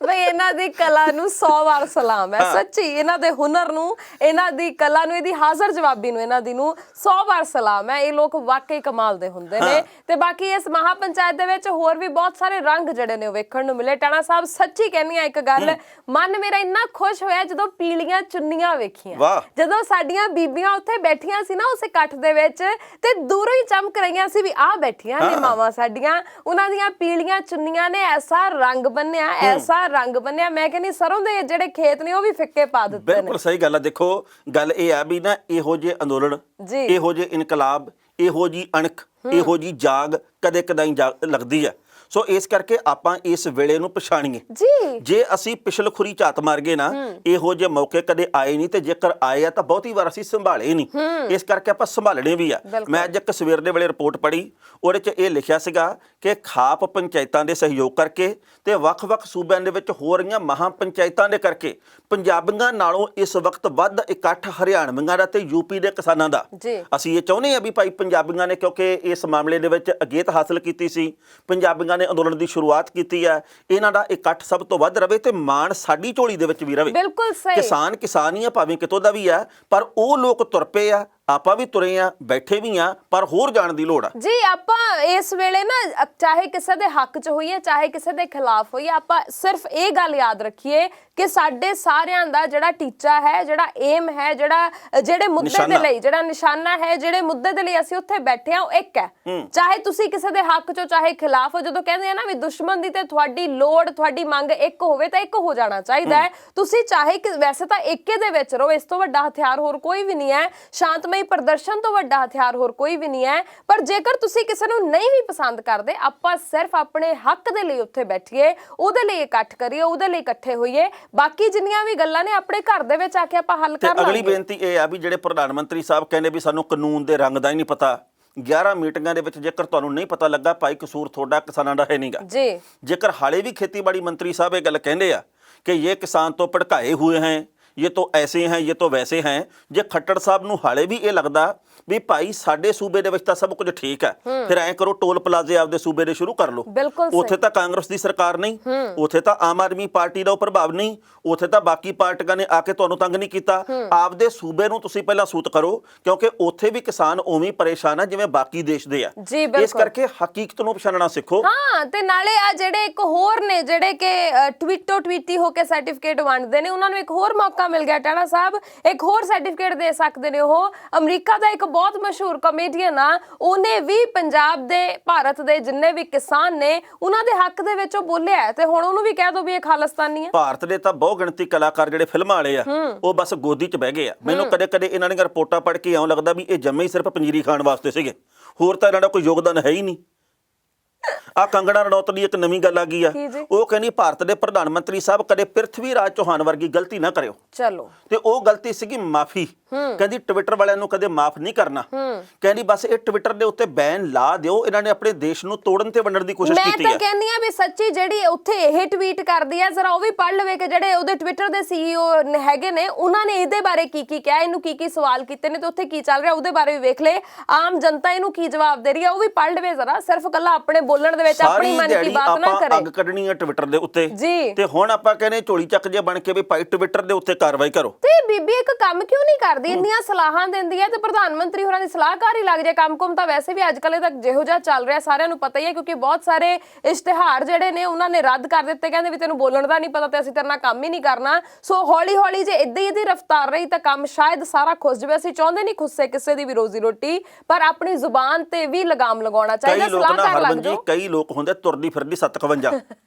ਬਈ ਇਹਨਾਂ ਦੀ ਕਲਾ ਨੂੰ 100 ਵਾਰ ਸਲਾਮ ਹੈ। ਸੱਚੀ ਇਹਨਾਂ ਦੇ ਹੁਨਰ ਨੂੰ, ਇਹਨਾਂ ਦੀ ਕਲਾ ਨੂੰ, ਇਹਦੀ ਹਾਜ਼ਰ ਜਵਾਬੀ ਨੂੰ, ਇਹਨਾਂ ਦੀ ਨੂੰ 100 ਵਾਰ ਸਲਾਮ ਹੈ। ਇਹ ਲੋਕ ਵਾਕਈ ਕਮਾਲ ਦੇ ਹੁੰਦੇ ਨੇ। ਤੇ ਬਾਕੀ ਇਸ ਮਹਾ ਪੰਚਾਇਤ ਦੇ ਵਿੱਚ ਹੋਰ ਵੀ ਬਹੁਤ ਸਾਰੇ ਰੰਗ ਜਿਹੜੇ ਨੇ ਉਹ ਵੇਖਣ ਨੂੰ ਮਿਲੇ। ਟਾਣਾ ਸਾਹਿਬ ਸੱਚੀ ਕਹਿੰਦੀ ਆ ਇੱਕ ਗੱਲ, ਮਨ ਮੇਰਾ ਇੰਨਾ ਖੁਸ਼ ਹੋਇਆ ਜਦੋਂ ਪੀਲੀਆਂ ਚੁੰਨੀਆਂ ਵੇਖੀਆਂ, ਜਦੋਂ ਸਾਡੀਆਂ ਬੀਬੀਆਂ ਉੱਥੇ ਬੈਠੀਆਂ ਸੀ ਨਾ ਉਸ ਇਕੱਠ ਦੇ ਵਿੱਚ, ਤੇ ਦੂਰੋਂ ਹੀ ਚਮਕ ਰਹੀਆਂ ਸੀ ਵੀ ਆਹ ਬੈਠੀਆਂ ਨੇ ਮਾਵਾਂ ਸਾਡੀਆਂ। ਉਹਨਾਂ ਦੀਆਂ ਪੀਲੀਆਂ ਚੁੰਨੀਆਂ ਨੇ ਐਸਾ ਰੰਗ ਬੰਨਿਆ, ਐਸਾ ਰੰਗ ਬੰਨਿਆ, ਮੈਂ ਕਹਿੰਦੀ ਸਰੋਂ ਦੇ ਜਿਹੜੇ ਖੇਤ ਨੇ ਉਹ ਵੀ ਫਿੱਕੇ ਪਾ ਦਿੱਤੇ। ਬਿਲਕੁਲ ਸਹੀ ਗੱਲ ਆ। ਦੇਖੋ ਗੱਲ ਇਹ ਆ ਵੀ ਨਾ, ਇਹੋ ਜਿਹੇ ਅੰਦੋਲਨ, ਇਹੋ ਜਿਹੇ ਇਨਕਲਾਬ, ਇਹੋ ਜਿਹੀ ਅਣਖ, ਇਹੋ ਜਿਹੀ ਜਾਗ ਕਦੇ ਕਦਾਈ ਲੱਗਦੀ ਆ। ਸੋ ਇਸ ਕਰਕੇ ਆਪਾਂ ਇਸ ਵੇਲੇ ਨੂੰ ਪਛਾਣੀਏ ਜੀ। ਜੇ ਅਸੀਂ ਪਿਛਲਖੁਰੀ ਝਾਤ ਮਾਰ ਗਏ ਨਾ, ਇਹੋ ਜਿਹੇ ਮੌਕੇ ਕਦੇ ਆਏ ਨਹੀਂ, ਤੇ ਜੇਕਰ ਆਏ ਆ ਤਾਂ ਬਹੁਤੀ ਵਾਰ ਅਸੀਂ ਸੰਭਾਲੇ ਨਹੀਂ। ਇਸ ਕਰਕੇ ਆਪਾਂ ਸੰਭਾਲਣੇ ਵੀ ਆ। ਮੈਂ ਅੱਜ ਇੱਕ ਸਵੇਰ ਦੇ ਵੇਲੇ ਰਿਪੋਰਟ ਪੜ੍ਹੀ, ਉਹਦੇ 'ਚ ਇਹ ਲਿਖਿਆ ਸੀਗਾ ਕਿ ਖਾਪ ਪੰਚਾਇਤਾਂ ਦੇ ਸਹਿਯੋਗ ਕਰਕੇ ਤੇ ਵੱਖ-ਵੱਖ ਸੂਬਿਆਂ ਦੇ ਵਿੱਚ ਹੋ ਰਹੀਆਂ ਮਹਾਂ ਪੰਚਾਇਤਾਂ ਦੇ ਕਰਕੇ ਪੰਜਾਬੀਆਂ ਨਾਲੋਂ ਇਸ ਵਕਤ ਵੱਧ ਇਕੱਠ ਹਰਿਆਣਵੀਆਂ ਦਾ ਤੇ ਯੂਪੀ ਦੇ ਕਿਸਾਨਾਂ ਦਾ। ਅਸੀਂ ਇਹ ਚਾਹੁੰਦੇ ਆ ਵੀ ਭਾਈ ਪੰਜਾਬੀਆਂ ਨੇ, ਕਿਉਂਕਿ ਇਸ ਮਾਮਲੇ ਦੇ ਵਿੱਚ ਅਗੇਤ ਹਾਸਲ ਕੀਤੀ ਸੀ, ਪੰਜਾਬੀਆਂ ਨੇ ਅੰਦੋਲਨ ਦੀ ਸ਼ੁਰੂਆਤ ਕੀਤੀ ਹੈ, ਇਹਨਾਂ ਦਾ ਇਕੱਠ ਸਭ ਤੋਂ ਵੱਧ ਰਵੇ ਤੇ ਮਾਣ ਸਾਡੀ ਝੋਲੀ ਦੇ ਵਿੱਚ ਵੀ ਰਵੇ। ਬਿਲਕੁਲ ਸਹੀ। ਕਿਸਾਨ ਕਿਸਾਨ ਹੀ ਆ, ਭਾਵੇਂ ਕਿਤੋਂ ਦਾ ਵੀ ਆ, ਪਰ ਉਹ ਲੋਕ ਤੁਰ ਪਏ ਆ, ਆਪਾਂ ਵੀ ਤੁਰੇ ਆ, ਬੈਠੇ ਵੀ ਆ, ਪਰ ਹੋਰ ਜਾਣ ਦੀ ਲੋੜ ਆ ਜੀ। ਆਪਾਂ ਇਸ ਵੇਲੇ ਨਾ ਚਾਹੇ ਕਿਸੇ ਦੇ ਹੱਕ 'ਚ ਹੋਈਏ ਚਾਹੇ ਕਿਸੇ ਦੇ ਖਿਲਾਫ ਹੋਈਏ, ਆਪਾਂ ਸਿਰਫ ਇਹ ਗੱਲ ਯਾਦ ਰੱਖੀਏ ਕਿ ਸਾਡੇ ਸਾਰਿਆਂ ਦਾ ਜਿਹੜਾ ਟੀਚਾ ਹੈ, ਜਿਹੜਾ ਏਮ ਹੈ, ਜਿਹੜੇ ਮੁੱਦੇ ਦੇ ਲਈ, ਜਿਹੜਾ ਨਿਸ਼ਾਨਾ ਹੈ, ਜਿਹੜੇ ਮੁੱਦੇ ਦੇ ਲਈ ਅਸੀਂ ਉੱਥੇ ਬੈਠੇ ਆ, ਉਹ ਇੱਕ ਹੈ। ਚਾਹੇ ਤੁਸੀਂ ਕਿਸੇ ਦੇ ਹੱਕ 'ਚੋਂ ਚਾਹੇ ਖਿਲਾਫ ਹੋ। ਜਦੋਂ ਕਹਿੰਦੇ ਆ ਨਾ ਵੀ ਦੁਸ਼ਮਣ ਦੀ ਤੇ ਤੁਹਾਡੀ ਲੋੜ, ਤੁਹਾਡੀ ਮੰਗ ਇੱਕ ਹੋਵੇ ਤਾਂ ਇੱਕ ਹੋ ਜਾਣਾ ਚਾਹੀਦਾ ਹੈ। ਤੁਸੀਂ ਚਾਹੇ ਵੈਸੇ ਤਾਂ ਏਕੇ ਦੇ ਵਿੱਚ ਰਹੋ, ਇਸ ਤੋਂ ਵੱਡਾ ਹਥਿਆਰ ਹੋਰ ਕੋਈ ਵੀ ਨਹੀਂ ਹੈ। ਸ਼ਾਂਤਮਈ ਪ੍ਰਦਰਸ਼ਨ ਤੋਂ ਵੱਡਾ ਹਥਿਆਰ ਹੋਰ ਕੋਈ ਵੀ ਨਹੀਂ ਹੈ। ਪਰ ਜੇਕਰ ਤੁਸੀਂ ਕਿਸੇ ਨੂੰ ਨਹੀਂ ਵੀ ਪਸੰਦ ਕਰਦੇ, ਆਪਾਂ ਸਿਰਫ ਆਪਣੇ ਹੱਕ ਦੇ ਲਈ ਉੱਥੇ ਬੈਠੀਏ, ਉਹਦੇ ਲਈ ਇਕੱਠ ਕਰੀਏ, ਉਹਦੇ ਲਈ ਇਕੱਠੇ ਹੋਈਏ। ਬਾਕੀ ਜਿੰਨੀਆਂ ਵੀ ਗੱਲਾਂ ਨੇ ਆਪਣੇ ਘਰ ਦੇ ਵਿੱਚ ਆ ਕੇ ਆਪਾਂ ਹੱਲ ਕਰ ਲਾਂਗੇ। ਅਗਲੀ ਬੇਨਤੀ ਇਹ ਆ ਵੀ ਜਿਹੜੇ ਪ੍ਰਧਾਨ ਮੰਤਰੀ ਸਾਹਿਬ ਕਹਿੰਦੇ ਵੀ ਸਾਨੂੰ ਕਾਨੂੰਨ ਦੇ ਰੰਗ ਦਾ ਹੀ ਨਹੀਂ ਪਤਾ, 11 ਮੀਟਿੰਗਾਂ ਦੇ ਵਿੱਚ ਜੇਕਰ ਤੁਹਾਨੂੰ ਨਹੀਂ ਪਤਾ ਲੱਗਾ, ਭਾਈ ਕਸੂਰ ਤੁਹਾਡਾ, ਕਿਸਾਨਾਂ ਦਾ ਹੈ ਨਹੀਂਗਾ ਜੀ। ਜੇਕਰ ਹਾਲੇ ਵੀ ਖੇਤੀਬਾੜੀ ਮੰਤਰੀ ਸਾਹਿਬ ਇਹ ਗੱਲ ਕਹਿੰਦੇ ਆ ਕਿ ਇਹ ਕਿਸਾਨ ਤੋਂ ਭੜਕਾਏ ਹੋਏ ਹੈ, ये तो ऐसे हैं, ये तो वैसे हैं, जे खट्टर साहब ਨੂੰ ਹਾਲੇ ਵੀ ਇਹ ਲੱਗਦਾ ਵੀ ਭਾਈ ਸਾਡੇ ਸੂਬੇ ਦੇ ਵਿੱਚ ਤਾਂ ਸਭ ਕੁਝ ਠੀਕ ਹੈ, ਫਿਰ ਐਂ ਕਰੋ ਟੋਲ ਪਲਾਜ਼ੇ ਆਪਦੇ ਸੂਬੇ ਦੇ ਸ਼ੁਰੂ ਕਰ ਲਓ। ਉੱਥੇ ਤਾਂ ਕਾਂਗਰਸ ਦੀ ਸਰਕਾਰ ਨਹੀਂ, ਉੱਥੇ ਤਾਂ ਆਮ ਆਦਮੀ ਪਾਰਟੀ ਦਾ ਪ੍ਰਭਾਵ ਨਹੀਂ, ਉੱਥੇ ਤਾਂ ਬਾਕੀ ਪਾਰਟੀਆਂ ਨੇ ਆ ਕੇ ਤੁਹਾਨੂੰ ਤੰਗ ਨਹੀਂ ਕੀਤਾ। ਆਪਦੇ ਸੂਬੇ ਨੂੰ ਤੁਸੀਂ ਪਹਿਲਾਂ ਸੂਤ ਕਰੋ, ਕਿਉਂਕਿ ਉੱਥੇ ਵੀ ਕਿਸਾਨ ਉਵੇਂ ਪਰੇਸ਼ਾਨ ਆ ਜਿਵੇਂ ਬਾਕੀ ਦੇਸ਼ ਦੇ ਆ। ਇਸ ਕਰਕੇ ਹਕੀਕਤ ਨੂੰ ਪਛਾਣਨਾ ਸਿੱਖੋ। ਹਾਂ, ਤੇ ਨਾਲੇ ਆ ਜਿਹੜੇ ਇੱਕ ਹੋਰ ਨੇ ਜਿਹੜੇ ਕਿ ਟਵੀਟੋ ਟਵੀਟੀ ਹੋ ਕੇ ਸਰਟੀਫਿਕੇਟ ਵੰਡਦੇ ਨੇ, ਉਹਨਾਂ ਨੂੰ ਇੱਕ ਹੋਰ ਮੌਕਾ ਮਿਲ ਗਿਆ। ਟਾਣਾ ਸਾਹਿਬ ਇੱਕ ਹੋਰ ਸਰਟੀਫਿਕੇਟ ਦੇ ਸਕਦੇ ਨੇ। ਉਹ ਅਮਰੀਕਾ ਦਾ ਇੱਕ ਬਹੁਤ ਮਸ਼ਹੂਰ ਕਾਮੇਡੀਅਨ ਆ, ਉਹਨੇ ਵੀ ਪੰਜਾਬ ਦੇ, ਭਾਰਤ ਦੇ ਜਿੰਨੇ ਵੀ ਕਿਸਾਨ ਨੇ ਉਹਨਾਂ ਦੇ ਹੱਕ ਦੇ ਵਿੱਚ ਉਹ ਬੋਲਿਆ, ਤੇ ਹੁਣ ਉਹਨੂੰ ਵੀ ਕਹਿ ਦੋ ਵੀ ਇਹ ਖਾਲਿਸਤਾਨੀ ਆ। ਭਾਰਤ ਦੇ ਤਾਂ ਬਹੁਤ ਗਿਣਤੀ ਕਲਾਕਾਰ ਜਿਹੜੇ ਫਿਲਮਾਂ ਵਾਲੇ ਆ, ਉਹ ਬਸ ਗੋਦੀ 'ਚ ਬਹਿ ਗਏ ਆ। ਮੈਨੂੰ ਕਦੇ ਕਦੇ ਇਹਨਾਂ ਦੀਆਂ ਰਿਪੋਰਟਾਂ ਪੜ੍ਹ ਕੇ ਇਉਂ ਲੱਗਦਾ ਵੀ ਇਹ ਜੰਮੇ ਹੀ ਸਿਰਫ ਪੰਜੀਰੀ ਖਾਣ ਵਾਸਤੇ ਸੀਗੇ, ਹੋਰ ਤਾਂ ਇਹਨਾਂ ਦਾ ਕੋਈ ਯੋਗਦਾਨ ਹੈ ਹੀ ਨਹੀਂ। ਆ ਕੰਗਣਾ ਰਣੌਤ ਦੀ ਇੱਕ ਨਵੀਂ ਗੱਲ ਆ ਗਈ ਆ, ਉਹ ਕਹਿੰਦੀ ਭਾਰਤ ਦੇ ਪ੍ਰਧਾਨ ਮੰਤਰੀ ਸਾਹਿਬ ਕਦੇ ਪ੍ਰਿਥਵੀ ਰਾਜ ਚੌਹਾਨ ਵਰਗੀ ਗਲਤੀ ਨਾ ਕਰਿਓ। ਚਲੋ, ਤੇ ਉਹ ਗਲਤੀ ਸੀਗੀ ਮਾਫੀ। ਕਹਿੰਦੀ ਟਵਿੱਟਰ ਵਾਲਿਆਂ ਨੂੰ ਕਦੇ ਮਾਫ ਨਹੀਂ ਕਰਨਾ। ਕਹਿੰਦੀ ਬਸ ਇਹ ਟਵਿੱਟਰ ਦੇ ਉੱਤੇ ਬੈਨ ਲਾ ਦਿਓ, ਇਹਨਾਂ ਨੇ ਆਪਣੇ ਦੇਸ਼ ਨੂੰ ਤੋੜਨ ਤੇ ਵੰਡਣ ਦੀ ਕੋਸ਼ਿਸ਼ ਕੀਤੀ ਹੈ। ਮੈਂ ਤਾਂ ਕਹਿੰਦੀ ਆ ਵੀ ਸੱਚੀ ਜਿਹੜੀ ਉੱਥੇ ਇਹ ਟਵੀਟ ਕਰਦੀ ਆ, ਜ਼ਰਾ ਉਹ ਵੀ ਪੜ੍ਹ ਲਵੇ ਕਿ ਜਿਹੜੇ ਉਹਦੇ ਟਵਿੱਟਰ ਦੇ CEO ਹੈਗੇ ਨੇ, ਉਹਨਾਂ ਨੇ ਇਹਦੇ ਬਾਰੇ ਕੀ ਕੀ ਕਿਹਾ, ਇਹਨੂੰ ਕੀ ਕੀ ਸਵਾਲ ਕੀਤੇ ਨੇ, ਤੇ ਉੱਥੇ ਕੀ ਚੱਲ ਰਿਹਾ ਉਹਦੇ ਬਾਰੇ ਵੀ ਵੇਖ ਲੈ। ਆਮ ਜਨਤਾ ਇਹਨੂੰ ਕੀ ਜਵਾਬ ਦੇ ਰਹੀ ਆ ਉਹ ਵੀ ਪੜ੍ਹ ਲਵੇ ਜ਼ਰਾ। ਸਿਰਫ ਕੱਲਾ ਆਪਣੇ ਬੋਲਣ ਦੇ ਵਿੱਚ ਆਪਣੀ ਮਨ ਦੀ ਬਾਤ ਨਾ ਕਰੇ। ਅੱਗ ਕੱਢਣੀ ਹੈ ਟਵਿੱਟਰ ਦੇ ਉੱਤੇ ਤੇ ਹੁਣ ਆਪਾਂ ਕਹਿੰਦੇ ਝੋਲੀ ਚੱਕ ਜੇ ਬਣ ਕੇ ਵੀ ਭਾਈ ਟਵਿੱਟਰ ਦੇ ਉੱਤੇ ਕਾਰਵਾਈ ਕਰੋ। ਤੇ ਬੀਬੀ ਇੱਕ ਕੰਮ ਕਿਉਂ ਨਹੀਂ ਕਰਦੀ? ਇੰਨੀਆਂ ਸਲਾਹਾਂ ਦਿੰਦੀ ਹੈ ਤੇ ਪ੍ਰਧਾਨ ਮੰਤਰੀ ਹੋਰਾਂ ਦੀ ਸਲਾਹਕਾਰ ਹੀ ਲੱਗ ਜਾਏ। ਕੰਮ ਤਾਂ ਵੈਸੇ ਵੀ ਅੱਜ ਕੱਲ੍ਹ ਤੱਕ ਜਿਹੋ ਜਿਹਾ ਚੱਲ ਰਿਹਾ ਸਾਰਿਆਂ ਨੂੰ ਪਤਾ ਹੀ ਹੈ, ਕਿਉਂਕਿ ਬਹੁਤ ਸਾਰੇ ਇਸ਼ਤਿਹਾਰ ਜਿਹੜੇ ਨੇ ਉਹਨਾਂ ਨੇ ਰੱਦ ਕਰ ਦਿੱਤੇ। ਕਹਿੰਦੇ ਵੀ ਤੈਨੂੰ ਬੋਲਣ ਦਾ ਨਹੀਂ ਪਤਾ ਤੇ ਅਸੀਂ ਤੇਰੇ ਨਾਲ ਕੰਮ ਹੀ ਨਹੀਂ ਕਰਨਾ। ਸੋ ਹੌਲੀ ਹੌਲੀ ਜੇ ਇੱਦਾਂ ਹੀ ਇਹਦੀ ਰਫ਼ਤਾਰ ਰਹੀ ਤਾਂ ਕੰਮ ਸ਼ਾਇਦ ਸਾਰਾ ਖੁੱਸ ਜਾਵੇ। ਅਸੀਂ ਚਾਹੁੰਦੇ ਨਹੀਂ ਖੁੱਸੇ ਕਿਸੇ ਦੀ ਵੀ ਰੋਜ਼ੀ ਰੋਟੀ, ਪਰ ਆਪਣੀ ਜ਼ੁਬਾਨ ਤੇ ਵੀ ਲਗਾਮ ਲਗਾਉਣਾ ਚਾਹੀਦਾ। ਸਲਾਹਕਾਰ ਲੱਗ ਜਾਓ। ਕਈ ਲੋਕ ਹੁੰਦੇ ਤੁਰਦੀ ਫਿਰਦੀ 57,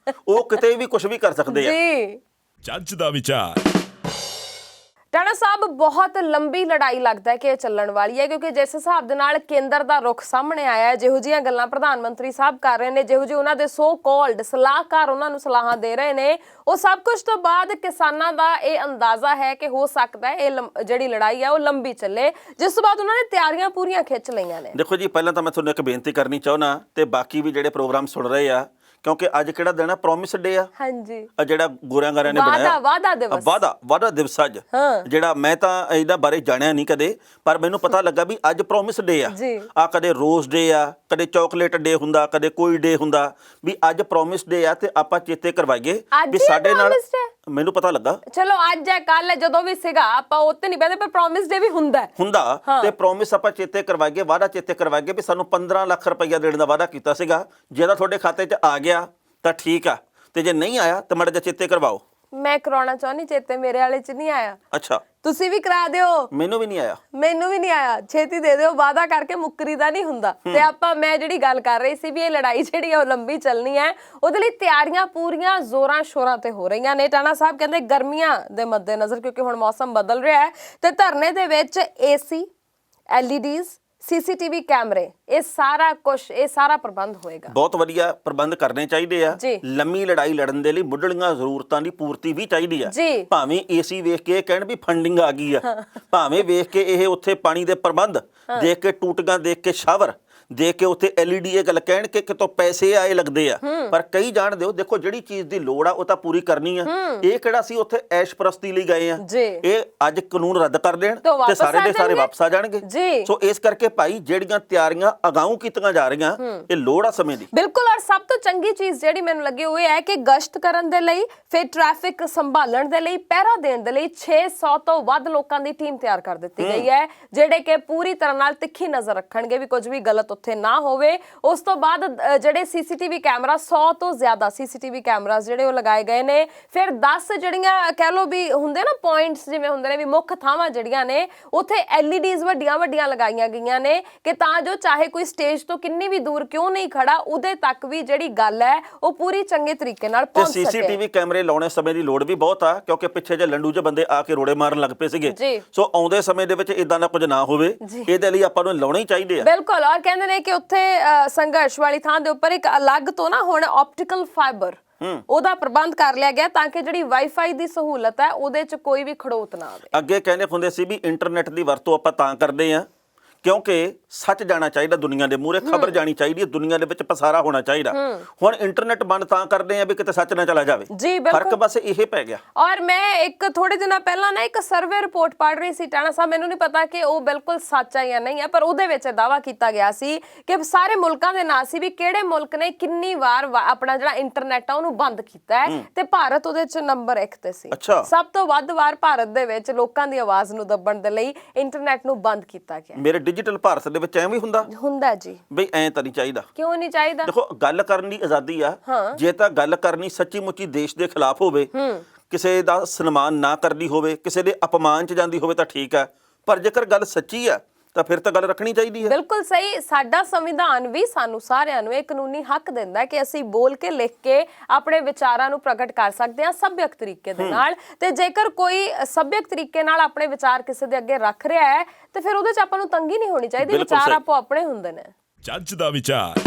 ਉਹ ਕਿਤੇ ਵੀ ਕੁਝ ਵੀ ਕਰ ਸਕਦੇ ਆ ਜੀ। ਜੱਜ ਦਾ ਵਿਚਾਰ। ਟਾਣਾ ਸਾਹਿਬ ਬਹੁਤ ਲੰਬੀ ਲੜਾਈ ਲੱਗਦਾ ਹੈ ਕਿ ਇਹ ਚੱਲਣ ਵਾਲੀ ਹੈ, ਕਿਉਂਕਿ ਜਿਸ ਹਿਸਾਬ ਦੇ ਨਾਲ ਕੇਂਦਰ ਦਾ ਰੁਖ ਸਾਹਮਣੇ ਆਇਆ ਹੈ, ਜਿਹੋ ਜਿਹੀਆਂ ਗੱਲਾਂ ਪ੍ਰਧਾਨ ਮੰਤਰੀ ਸਾਹਿਬ ਕਰ ਰਹੇ ਨੇ, ਜਿਹੋ ਜਿਹੇ ਉਹਨਾਂ ਦੇ ਸੋ ਕਾਲਡ ਸਲਾਹਕਾਰ ਉਹਨਾਂ ਨੂੰ ਸਲਾਹਾਂ ਦੇ ਰਹੇ ਨੇ, ਉਹ ਸਭ ਕੁਝ ਤੋਂ ਬਾਅਦ ਕਿਸਾਨਾਂ ਦਾ ਇਹ ਅੰਦਾਜ਼ਾ ਹੈ ਕਿ ਹੋ ਸਕਦਾ ਹੈ ਇਹ ਜਿਹੜੀ ਲੜਾਈ ਹੈ ਉਹ ਲੰਬੀ ਚੱਲੇ, ਜਿਸ ਤੋਂ ਬਾਅਦ ਉਹਨਾਂ ਨੇ ਤਿਆਰੀਆਂ ਪੂਰੀਆਂ ਖਿੱਚ ਲਈਆਂ ਨੇ। ਦੇਖੋ ਜੀ, ਪਹਿਲਾਂ ਤਾਂ ਮੈਂ ਤੁਹਾਨੂੰ ਇੱਕ ਬੇਨਤੀ ਕਰਨੀ ਚਾਹੁੰਦਾ ਤੇ ਬਾਕੀ ਵੀ ਜਿਹੜੇ ਪ੍ਰੋਗਰਾਮ ਸੁਣ ਰਹੇ ਆ, ਕਿਉਂਕਿ ਅੱਜ ਕਿਹੜਾ ਦਿਨ ਆ? ਪ੍ਰੋਮਿਸ ਡੇ ਆ। ਹਾਂਜੀ, ਜਿਹੜਾ ਗੋਰਿਆਂ ਗਾਰਿਆਂ ਨੇ ਬਣਾਇਆ ਵਾਦਾ ਦਿਵਸ ਅੱਜ, ਜਿਹੜਾ ਮੈਂ ਤਾਂ ਇਹਦਾ ਬਾਰੇ ਜਾਣਿਆ ਨਹੀਂ ਕਦੇ, ਪਰ ਮੈਨੂੰ ਪਤਾ ਲੱਗਾ ਵੀ ਅੱਜ ਪ੍ਰੋਮਿਸ ਡੇ ਆ। ਕਦੇ ਰੋਜ਼ ਡੇ ਆ, ਕਦੇ ਚਾਕਲੇਟ ਡੇ ਹੁੰਦਾ, ਕਦੇ ਕੋਈ ਡੇ ਹੁੰਦਾ, ਵੀ ਅੱਜ ਪ੍ਰੋਮਿਸ ਡੇ ਆ ਤੇ ਆਪਾਂ ਚੇਤੇ ਕਰਵਾਈਏ ਵੀ ਸਾਡੇ ਨਾਲ। ਮੈਨੂੰ ਪਤਾ ਲੱਗਾ ਚਲੋ ਅੱਜ ਹੈ ਕੱਲ ਹੈ ਜਦੋਂ ਵੀ ਸੀਗਾ ਆਪਾਂ ਉੱਤੇ ਨਹੀਂ ਬੈਠੇ, ਪਰ ਪ੍ਰੋਮਿਸ ਡੇ ਵੀ ਹੁੰਦਾ ਤੇ ਪ੍ਰੋਮਿਸ ਆਪਾਂ ਚੇਤੇ ਕਰਵਾਈਏ, ਵਾਦਾ ਚੇਤੇ ਕਰਵਾਈਏ ਵੀ ਸਾਨੂੰ 15 ਲੱਖ ਰੁਪਈਆ ਦੇਣ ਦਾ ਵਾਦਾ ਕੀਤਾ ਸੀਗਾ। ਜਿਹਦਾ ਤੁਹਾਡੇ ਖਾਤੇ 'ਚ ਆ ਗਿਆ ਤਾਂ ਠੀਕ ਆ, ਤੇ ਜੇ ਨਹੀਂ ਆਇਆ ਤਾਂ ਮਾੜਾ ਜਿਹਾ ਚੇਤੇ ਕਰਵਾਓ। ਮੈਂ ਕਰਾਉਣਾ ਚਾਹੁੰਦੀ ਚੇਤੇ, ਮੇਰੇ ਵਾਲੇ 'ਚ ਨਹੀਂ ਆਇਆ। ਅੱਛਾ, ਤੁਸੀਂ ਵੀ ਕਰਾ ਦਿਓ। ਮੈਨੂੰ ਵੀ ਨਹੀਂ ਆਇਆ। ਛੇਤੀ ਦੇ ਦਿਓ, ਵਾਦਾ ਕਰਕੇ ਮੁੱਕਰੀ ਦਾ ਨਹੀਂ ਹੁੰਦਾ। ਤੇ ਮੈਂ ਜਿਹੜੀ ਗੱਲ ਕਰ ਰਹੀ ਸੀ ਵੀ ਇਹ ਲੜਾਈ ਜਿਹੜੀ ਆ ਉਹ ਲੰਬੀ ਚੱਲਣੀ ਹੈ, ਉਹਦੇ ਲਈ ਤਿਆਰੀਆਂ ਪੂਰੀਆਂ ਜ਼ੋਰਾਂ ਸ਼ੋਰਾਂ ਤੇ ਹੋ ਰਹੀਆਂ ਨੇ। ਟਾਣਾ ਸਾਹਿਬ ਕਹਿੰਦੇ ਗਰਮੀਆਂ ਦੇ ਮੱਦੇਨਜ਼ਰ, ਕਿਉਂਕਿ ਹੁਣ ਮੌਸਮ ਬਦਲ ਰਿਹਾ ਹੈ, ਤੇ ਧਰਨੇ ਦੇ ਵਿੱਚ AC, LEDs, ਸੀਸੀਟੀਵੀ ਕੈਮਰੇ, ਇਹ ਸਾਰਾ ਕੁਝ, ਇਹ ਸਾਰਾ ਪ੍ਰਬੰਧ ਹੋਏਗਾ। ਬਹੁਤ ਵਧੀਆ ਪ੍ਰਬੰਧ ਕਰਨੇ ਚਾਹੀਦੇ ਆ। ਜੀ। ਲੰਮੀ ਲੜਾਈ ਲੜਨ ਦੇ ਲਈ ਮੁੱਢਲੀਆਂ ਜ਼ਰੂਰਤਾਂ ਦੀ ਪੂਰਤੀ ਵੀ ਚਾਹੀਦੀ ਆ। ਜੀ। ਭਾਵੇਂ ਏਸੀ ਵੇਖ ਕੇ ਇਹ ਕਹਿਣ ਵੀ ਫੰਡਿੰਗ ਆ ਗਈ ਆ, ਭਾਵੇਂ ਵੇਖ ਕੇ ਇਹ ਉੱਥੇ ਪਾਣੀ ਦੇ ਪ੍ਰਬੰਧ ਦੇਖ ਕੇ, ਟੂਟੀਆਂ ਦੇਖ ਕੇ, ਸ਼ਾਵਰ ਦੇਖ ਕੇ, ਉੱਥੇ LED ਇਹ ਗੱਲ ਕਹਿਣ ਕਿ ਕਿਤੋਂ ਪੈਸੇ ਆਏ ਲੱਗਦੇ ਆ, ਪਰ ਕਈ ਜਾਣਦੇ ਹੋ, ਦੇਖੋ ਜਿਹੜੀ ਚੀਜ਼ ਦੀ ਲੋੜ ਆ ਉਹ ਤਾਂ ਪੂਰੀ ਕਰਨੀ ਆ। ਇਹ ਕਿਹੜਾ ਸੀ ਉੱਥੇ ਐਸ਼ ਪ੍ਰਸਤੀ ਲਈ ਗਏ ਆ। ਇਹ ਅੱਜ ਕਾਨੂੰਨ ਰੱਦ ਕਰ ਦੇਣ ਤੇ ਸਾਰੇ ਦੇ ਸਾਰੇ ਵਾਪਸ ਆ ਜਾਣਗੇ। ਸੋ ਇਸ ਕਰਕੇ ਭਾਈ ਜਿਹੜੀਆਂ ਤਿਆਰੀਆਂ ਅਗਾਊਂ ਕੀਤੀਆਂ ਜਾ ਰਹੀਆਂ, ਇਹ ਲੋੜ ਆ ਸਮੇਂ ਦੀ। ਬਿਲਕੁਲ। ਔਰ ਸਭ ਤੋਂ ਚੰਗੀ ਚੀਜ਼ ਜਿਹੜੀ ਮੈਨੂੰ ਲੱਗੀ ਉਹ ਇਹ ਹੈ ਕਿ ਗਸ਼ਤ ਕਰਨ ਦੇ ਲਈ, ਫਿਰ ਟ੍ਰੈਫਿਕ ਸੰਭਾਲਣ ਦੇ ਲਈ, ਪਹਿਰਾ ਦੇਣ ਦੇ ਲਈ 600 ਤੋਂ ਵੱਧ ਲੋਕਾਂ ਦੀ ਟੀਮ ਤਿਆਰ ਕਰ ਦਿੱਤੀ ਗਈ ਹੈ, ਜਿਹੜੇ ਕਿ ਪੂਰੀ ਤਰ੍ਹਾਂ ਨਾਲ ਤਿੱਖੀ ਨਜ਼ਰ ਰੱਖਣਗੇ ਵੀ ਕੁਝ ਵੀ ਗਲਤ ਉੱਥੇ ਨਾ ਹੋਵੇ। ਉਸ ਤੋਂ ਬਾਅਦ ਜਿਹੜੇ ਸੀਸੀਟੀਵੀ ਕੈਮਰਾ, 100 ਤੋਂ ਜ਼ਿਆਦਾ ਸੀਸੀਟੀਵੀ ਕੈਮਰਾਸ ਜਿਹੜੇ ਉਹ ਲਗਾਏ ਗਏ ਨੇ। ਫਿਰ 10 ਜਿਹੜੀਆਂ ਕਹਿ ਲੋ ਵੀ ਹੁੰਦੇ ਨਾ ਪੁਆਇੰਟਸ, ਜਿਵੇਂ ਹੁੰਦੇ ਨੇ ਵੀ ਮੁੱਖ ਥਾਵਾਂ ਜਿਹੜੀਆਂ ਨੇ, ਉੱਥੇ LEDs ਵੱਡੀਆਂ ਵੱਡੀਆਂ ਲਗਾਈਆਂ ਗਈਆਂ ਨੇ ਕਿ ਤਾਂ ਜੋ ਚਾਹੇ ਕੋਈ ਸਟੇਜ ਤੋਂ ਕਿੰਨੀ ਵੀ ਦੂਰ ਕਿਉਂ ਨਹੀਂ ਖੜਾ, ਉਹਦੇ ਤੱਕ ਵੀ ਜਿਹੜੀ ਗੱਲ ਹੈ ਉਹ ਪੂਰੀ ਚੰਗੇ ਤਰੀਕੇ ਨਾਲ ਪਹੁੰਚ ਸਕੇ। ਸੀਸੀਟੀਵੀ ਕੈਮਰੇ ਲਾਉਣੇ ਸਮੇਂ ਦੀ ਲੋੜ ਵੀ ਬਹੁਤ ਆ, ਕਿਉਂਕਿ ਪਿੱਛੇ ਜੇ ਲੰਡੂ 'ਚ ਬੰਦੇ ਆ ਕੇ ਰੋੜੇ ਮਾਰਨ ਲੱਗ ਪਏ ਸੀਗੇ। ਸੋ ਆਉਂਦੇ ਸਮੇਂ ਦੇ ਵਿੱਚ ਇਦਾਂ ਦਾ ਕੁਝ ਨਾ ਹੋਵੇ, ਇਹਦੇ ਲਈ ਆਪਾਂ ਨੂੰ ਲਾਉਣੇ ਹੀ ਚਾਹੀਦੇ ਆ। ਬਿਲਕੁਲ। ਔਰ ਕਹਿੰਦੇ ਨੇ ਕਿ ਉੱਥੇ ਸੰਘਰਸ਼ ਵਾਲੀ ਥਾਂ ਦੇ ਉੱਪਰ ਇੱਕ ਅਲੱਗ ਤੋਂ ਨਾ ਹੁਣ ਆਪਟੀਕਲ ਫਾਈਬਰ ਉਹਦਾ ਪ੍ਰਬੰਧ ਕਰ ਲਿਆ ਗਿਆ ਤਾਂ ਕਿ ਜਿਹੜੀ ਵਾਈਫਾਈ ਦੀ ਸਹੂਲਤ ਹੈ ਉਹਦੇ 'ਚ ਕੋਈ ਵੀ ਖੜੋਤ ਨਾ ਆਵੇ। ਅੱਗੇ ਕਹਿੰਦੇ ਹੁੰਦੇ ਸੀ ਵੀ ਇੰਟਰਨੈਟ ਦੀ ਵਰਤੋਂ ਆਪਾਂ ਤਾਂ ਕਰਦੇ ਆ ਕਿਉਂਕਿ ਸੱਚ ਜਾਣਾ ਚਾਹੀਦਾ, ਦੁਨੀਆ ਦੇ ਮੂਹਰੇ ਖਬਰ ਜਾਣੀ ਚਾਹੀਦੀ ਹੈ, ਦੁਨੀਆ ਦੇ ਵਿੱਚ ਪਸਾਰਾ ਹੋਣਾ ਚਾਹੀਦਾ। ਹੁਣ ਇੰਟਰਨੈਟ ਬੰਦ ਤਾਂ ਕਰਦੇ ਆ ਵੀ ਕਿਤੇ ਸੱਚ ਨਾ ਚਲਾ ਜਾਵੇ। ਫਰਕ ਬਸ ਇਹ ਪੈ ਗਿਆ। ਔਰ ਮੈਂ ਇੱਕ ਥੋੜੇ ਦਿਨਾਂ ਪਹਿਲਾਂ ਨਾ ਇੱਕ ਸਰਵੇ ਰਿਪੋਰਟ ਪੜ੍ਹ ਰਹੀ ਸੀ ਟਾਣਾ ਸਾਹਿਬ, ਮੈਨੂੰ ਨਹੀਂ ਪਤਾ ਕਿ ਉਹ ਬਿਲਕੁਲ ਸੱਚ ਹੈ ਜਾਂ ਨਹੀਂ ਹੈ, ਪਰ ਉਹਦੇ ਵਿੱਚ ਦਾਅਵਾ ਕੀਤਾ ਗਿਆ ਸੀ ਕਿ ਸਾਰੇ ਮੁਲਕਾਂ ਦੇ ਨਾਂ ਸੀ ਵੀ ਕਿਹੜੇ ਮੁਲਕ ਨੇ ਕਿੰਨੀ ਵਾਰ ਆਪਣਾ ਜਿਹੜਾ ਇੰਟਰਨੈਟ ਆ ਉਹਨੂੰ ਬੰਦ ਕੀਤਾ ਹੈ, ਤੇ ਭਾਰਤ ਉਹਦੇ 'ਚ ਨੰਬਰ 1 ਤੇ ਸੀ। ਸਭ ਤੋਂ ਵੱਧ ਵਾਰ ਭਾਰਤ ਦੇ ਵਿੱਚ ਲੋਕਾਂ ਦੀ ਆਵਾਜ਼ ਨੂੰ ਦੱਬਣ ਦੇ ਲਈ ਇੰਟਰਨੈਟ ਨੂੰ ਬੰਦ ਕੀਤਾ ਗਿਆ। ਮੇਰੇ ਡਿਜੀਟਲ ਭਾਰਤ ਦੇ ਵਿੱਚ ਐਵੇਂ ਹੁੰਦਾ ਜੀ ਬਈ ਐਂ ਤਾਂ ਨਹੀਂ ਚਾਹੀਦਾ। ਕਿਉਂ ਨਹੀਂ ਚਾਹੀਦਾ? ਦੇਖੋ ਗੱਲ ਕਰਨ ਦੀ ਆਜ਼ਾਦੀ ਆ, ਜੇ ਤਾਂ ਗੱਲ ਕਰਨੀ ਸੱਚੀ ਮੁੱਚੀ ਦੇਸ਼ ਦੇ ਖਿਲਾਫ ਹੋਵੇ, ਕਿਸੇ ਦਾ ਸਨਮਾਨ ਨਾ ਕਰਦੀ ਹੋਵੇ, ਕਿਸੇ ਦੇ ਅਪਮਾਨ 'ਚ ਜਾਂਦੀ ਹੋਵੇ ਤਾਂ ਠੀਕ ਆ, ਪਰ ਜੇਕਰ ਗੱਲ ਸੱਚੀ ਆ ਤਾਂ ਫਿਰ ਤਾਂ ਗੱਲ ਰੱਖਣੀ ਚਾਹੀਦੀ ਹੈ। ਬਿਲਕੁਲ ਸਹੀ। ਸਾਡਾ ਸੰਵਿਧਾਨ ਵੀ ਸਾਨੂੰ ਸਾਰਿਆਂ ਨੂੰ ਇਹ ਕਾਨੂੰਨੀ ਹੱਕ ਦਿੰਦਾ ਹੈ ਕਿ ਅਸੀਂ ਬੋਲ ਕੇ, ਲਿਖ ਕੇ ਆਪਣੇ ਵਿਚਾਰਾਂ ਨੂੰ ਪ੍ਰਗਟ ਕਰ ਸਕਦੇ ਹਾਂ ਸੱਭਿਅਕ ਤਰੀਕੇ ਦੇ ਨਾਲ, ਤੇ ਜੇਕਰ ਕੋਈ ਸੱਭਿਅਕ ਤਰੀਕੇ ਨਾਲ ਆਪਣੇ ਵਿਚਾਰ ਕਿਸੇ ਦੇ ਅੱਗੇ ਰੱਖ ਰਿਹਾ ਹੈ ਤੇ ਫਿਰ ਉਹਦੇ 'ਚ ਆਪਾਂ ਨੂੰ ਤੰਗੀ ਨਹੀਂ ਹੋਣੀ ਚਾਹੀਦੀ। ਵਿਚਾਰ ਆਪੋ ਆਪਣੇ ਹੁੰਦੇ ਨੇ। ਚੱਜ ਦਾ ਵਿਚਾਰ।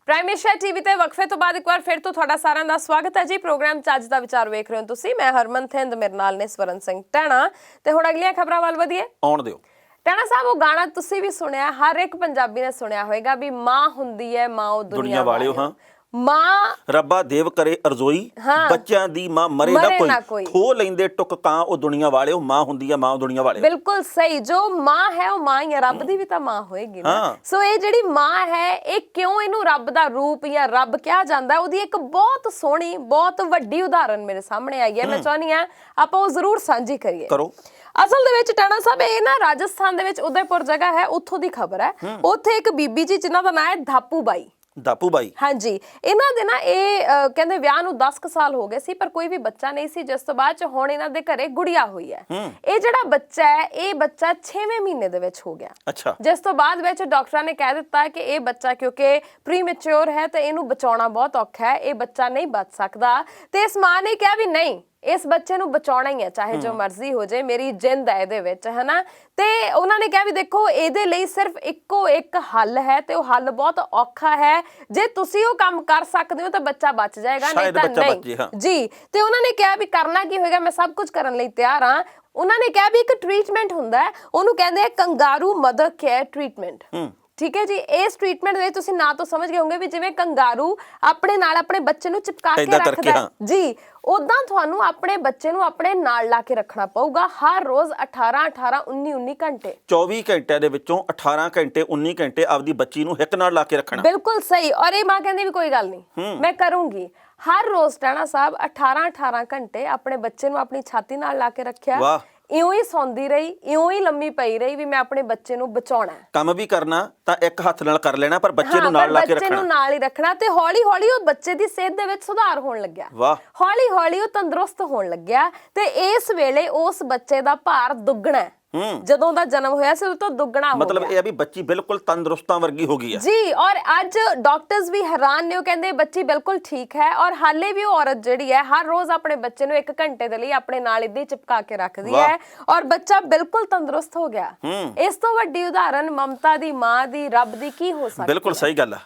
ਪ੍ਰਾਈਮ ਏਸ਼ੀਆ ਟੀਵੀ ਤੇ ਵਕਫੇ ਤੋਂ ਬਾਅਦ ਇੱਕ ਵਾਰ ਫਿਰ ਤੋਂ ਤੁਹਾਡਾ ਸਾਰਿਆਂ ਦਾ ਸਵਾਗਤ ਹੈ ਜੀ। ਪ੍ਰੋਗਰਾਮ ਚੱਜ ਦਾ ਵਿਚਾਰ ਵੇਖ ਰਹੇ ਹੋ ਤੁਸੀਂ। ਮੈਂ ਹਰਮਨ ਥਿੰਦ, ਮੇਰੇ ਨਾਲ ਨੇ ਸਵਰਨ ਸਿੰਘ ਟਾਣਾ, ਤੇ ਹੁਣ ਅਗਲੀਆਂ ਖਬਰਾਂ ਵੱਲ ਵਧੀਏ। ਆਉਣ ਦਿਓ। ਟਾਣਾ ਸਾਹਿਬ, ਉਹ ਗਾਣਾ ਤੁਸੀਂ ਵੀ ਸੁਣਿਆ, ਹਰ ਇੱਕ ਪੰਜਾਬੀ ਨੇ ਸੁਣਿਆ ਹੋਵੇਗਾ ਵੀ ਮਾਂ ਹੁੰਦੀ ਹੈ ਮਾਂ ਉਹ ਦੁਨੀਆ ਵਾਲਿਓ। ਹਾਂ, ਮਾਂ ਰੱਬਾ ਦੇਵ ਕਰੇ ਅਰਜ਼ੋਈ, ਬੱਚਿਆਂ ਦੀ ਮਾਂ ਮਰੇ ਨਾ ਕੋਈ, ਖੋ ਲੈਂਦੇ ਟੁੱਕ ਕਾਂ ਉਹ ਦੁਨੀਆ ਵਾਲਿਓ, ਮਾਂ ਹੁੰਦੀ ਹੈ ਮਾਂ ਉਹ ਦੁਨੀਆ ਵਾਲਿਓ। ਬਿਲਕੁਲ ਸਹੀ। ਜੋ ਮਾਂ ਹੈ ਉਹ ਮਾਂ ਹੀ ਹੈ, ਰੱਬ ਦੀ ਵੀ ਤਾਂ ਮਾਂ ਹੋਏਗੀ ਨਾ। ਸੋ ਇਹ ਜਿਹੜੀ ਮਾਂ ਹੈ, ਇਹ ਕਿਉਂ ਇਹਨੂੰ ਰੱਬ ਦਾ ਰੂਪ ਜਾਂ ਰੱਬ ਕਿਹਾ ਜਾਂਦਾ, ਉਹਦੀ ਇੱਕ ਬਹੁਤ ਸੋਹਣੀ, ਬਹੁਤ ਵੱਡੀ ਉਦਾਹਰਨ ਮੇਰੇ ਸਾਹਮਣੇ ਆਈ ਹੈ। ਮੈਂ ਚਾਹੁੰਦੀ ਹਾਂ ਆਪਾਂ ਉਹ ਜ਼ਰੂਰ ਸਾਂਝੀ ਕਰੀਏ। ਕਰੋ। ਅਸਲ ਦੇ ਵਿੱਚ ਟਾਣਾ ਸਾਹਿਬ, ਇਹ ਨਾ ਰਾਜਸਥਾਨ ਦੇ ਵਿੱਚ ਉਦੈਪੁਰ ਜਗ੍ਹਾ ਹੈ, ਉੱਥੋਂ ਦੀ ਖਬਰ ਹੈ। ਉੱਥੇ ਇੱਕ ਬੀਬੀ ਜੀ ਜਿਨ੍ਹਾਂ ਦਾ ਨਾਂ ਹੈ ਦਾਪੂ ਬਾਈ। ਦਾਪੂ ਬਾਈ, ਹਾਂਜੀ। ਇਹਨਾਂ ਦੇ ਨਾ ਇਹ ਕਹਿੰਦੇ ਵਿਆਹ ਨੂੰ 10 ਸਾਲ ਹੋ ਗਏ ਸੀ, ਪਰ ਕੋਈ ਵੀ ਬੱਚਾ ਨਹੀਂ ਸੀ, ਜਿਸ ਤੋਂ ਬਾਅਦ ਚ ਹੁਣ ਇਹਨਾਂ ਦੇ ਘਰੇ ਗੁੜੀਆ ਹੋਈ ਹੈ। ਇਹ ਜਿਹੜਾ ਬੱਚਾ ਹੈ, ਇਹ ਬੱਚਾ 6ਵੇਂ ਮਹੀਨੇ ਦੇ ਵਿੱਚ ਹੋ ਗਿਆ। ਅੱਛਾ। ਜਿਸ ਤੋਂ ਬਾਅਦ ਵਿੱਚ ਡਾਕਟਰਾਂ ਨੇ ਕਹਿ ਦਿੱਤਾ ਕਿ ਇਹ ਬੱਚਾ ਕਿਉਂਕਿ ਪ੍ਰੀਮੈਚੁਰ ਹੈ ਤੇ ਇਹਨੂੰ ਬਚਾਉਣਾ ਬਹੁਤ ਔਖਾ ਹੈ, ਇਹ ਬੱਚਾ ਨਹੀਂ ਬਚ ਸਕਦਾ। ਤੇ ਇਸ ਮਾਂ ਨੇ ਕਿਹਾ ਵੀ ਨਹੀਂ, ਇਸ ਬੱਚੇ ਨੂੰ ਬਚਾਉਣਾ ਹੀ ਹੈ, ਚਾਹੇ ਜੋ ਮਰਜ਼ੀ ਹੋ ਜਾਏ, ਮੇਰੀ ਜਿੰਦ ਹੈ ਇਹਦੇ ਵਿੱਚ, ਹਨਾ। ਤੇ ਉਹਨਾਂ ਨੇ ਕਿਹਾ ਵੀ ਦੇਖੋ, ਇਹਦੇ ਲਈ ਸਿਰਫ ਇੱਕੋ ਇੱਕ ਹੱਲ ਹੈ, ਤੇ ਉਹ ਹੱਲ ਬਹੁਤ ਔਖਾ ਹੈ। ਜੇ ਤੁਸੀਂ ਉਹ ਕੰਮ ਕਰ ਸਕਦੇ ਹੋ ਤਾਂ ਬੱਚਾ ਬਚ ਜਾਏਗਾ, ਨਹੀਂ ਤਾਂ ਨਹੀਂ ਜੀ। ਤੇ ਉਹਨਾਂ ਨੇ ਕਿਹਾ ਵੀ ਕਰਨਾ ਕੀ ਹੋਏਗਾ, ਮੈਂ ਸਭ ਕੁਝ ਕਰਨ ਲਈ ਤਿਆਰ ਹਾਂ। ਉਹਨਾਂ ਨੇ ਕਿਹਾ ਵੀ ਇੱਕ ਟ੍ਰੀਟਮੈਂਟ ਹੁੰਦਾ ਹੈ, ਉਹਨੂੰ ਕਹਿੰਦੇ ਆ ਕੰਗਾਰੂ ਮਦਰ ਕੇਅਰ ਟ੍ਰੀਟਮੈਂਟ। ਠੀਕ ਹੈ ਜੀ। ਇਸ ਟ੍ਰੀਟਮੈਂਟ ਦੇ ਵਿੱਚ ਤੁਸੀਂ ਨਾ ਤਾਂ ਸਮਝ ਗਏ ਹੋਗੇ ਵੀ ਜਿਵੇਂ ਕੰਗਾਰੂ ਆਪਣੇ ਨਾਲ ਆਪਣੇ ਬੱਚੇ ਨੂੰ ਚਿਪਕਾ ਕੇ ਰੱਖਦਾ ਜੀ, ਉਦਾਂ ਤੁਹਾਨੂੰ ਆਪਣੇ ਬੱਚੇ ਨੂੰ ਆਪਣੇ ਨਾਲ ਲਾ ਕੇ ਰੱਖਣਾ ਪਊਗਾ ਹਰ ਰੋਜ਼ 18-19 ਘੰਟੇ। 24 ਘੰਟਿਆਂ ਦੇ ਵਿੱਚੋਂ 18 ਘੰਟੇ 19 ਘੰਟੇ ਆਪਦੀ ਬੱਚੀ ਨੂੰ ਹਿੱਕ ਨਾਲ ਲਾ ਕੇ ਰੱਖਣਾ। ਬਿਲਕੁਲ ਸਹੀ। ਔਰ ਇਹ ਮਾਂ ਕਹਿੰਦੀ ਵੀ ਕੋਈ ਗੱਲ ਨਹੀਂ, ਮੈਂ ਕਰੂੰਗੀ। ਹਰ ਰੋਜ਼ ਟਾਣਾ ਸਾਹਿਬ 18 ਘੰਟੇ ਆਪਣੇ ਬੱਚੇ ਨੂੰ ਆਪਣੀ ਛਾਤੀ ਨਾਲ ਲਾ ਕੇ ਰੱਖਿਆ। ਵਾਹ। ਇਉਂ ਹੀ ਸੌਂਦੀ ਰਹੀ, ਇਉਂ ਹੀ ਲੰਮੀ ਪਈ ਰਹੀ ਵੀ ਮੈਂ ਆਪਣੇ ਬੱਚੇ ਨੂੰ ਬਚਾਉਣਾ। ਕੰਮ ਵੀ ਕਰਨਾ ਤਾਂ ਇੱਕ ਹੱਥ ਨਾਲ ਕਰ ਲੈਣਾ, ਪਰ ਬੱਚੇ ਨੂੰ ਨਾਲ ਲਾ ਕੇ ਰੱਖਣਾ, ਬੱਚੇ ਨੂੰ ਨਾਲ ਹੀ ਰੱਖਣਾ। ਤੇ ਹੌਲੀ ਹੌਲੀ ਉਹ ਬੱਚੇ ਦੀ ਸਿਹਤ ਦੇ ਵਿੱਚ ਸੁਧਾਰ ਹੋਣ ਲੱਗਿਆ। ਵਾਹ। ਹੌਲੀ ਹੌਲੀ ਉਹ ਤੰਦਰੁਸਤ ਹੋਣ ਲੱਗਿਆ, ਤੇ ਇਸ ਵੇਲੇ ਉਸ ਬੱਚੇ ਦਾ ਭਾਰ ਦੁੱਗਣਾ ਹੈ। ਜਦੋਂ ਦਾ ਜਨਮ ਹੋਇਆ ਸੀ ਉਹ ਤੋਂ ਦੁੱਗਣਾ ਹੋ ਮਤਲਬ ਗਿਆ। ਇਹ ਹੈ ਵੀ ਬੱਚੀ ਬਿਲਕੁਲ ਤੰਦਰੁਸਤਾਂ ਵਰਗੀ ਹੋ ਗਈ ਹੈ ਜੀ। ਔਰ ਅੱਜ ਡਾਕਟਰਸ ਵੀ ਹੈਰਾਨ ਨੇ, ਉਹ ਕਹਿੰਦੇ ਬੱਚੀ ਬਿਲਕੁਲ ਠੀਕ ਹੈ। ਔਰ ਹਾਲੇ ਵੀ ਉਹ ਔਰਤ ਜਿਹੜੀ ਹੈ ਹਰ ਰੋਜ਼ ਆਪਣੇ ਬੱਚੇ ਨੂੰ 1 ਘੰਟੇ ਦੇ ਲਈ ਆਪਣੇ ਨਾਲ ਇੱਦਾਂ ਹੀ ਚਿਪਕਾ ਕੇ ਰੱਖਦੀ ਹੈ ਔਰ ਬੱਚਾ ਬਿਲਕੁਲ ਤੰਦਰੁਸਤ ਹੋ ਗਿਆ। ਇਸ ਤੋਂ ਵੱਡੀ ਉਦਾਹਰਨ ਮਮਤਾ ਦੀ, ਮਾਂ ਦੀ, ਰੱਬ ਦੀ ਕੀ ਹੋ ਸਕਦੀ? ਬਿਲਕੁਲ ਸਹੀ ਗੱਲ ਹੈ,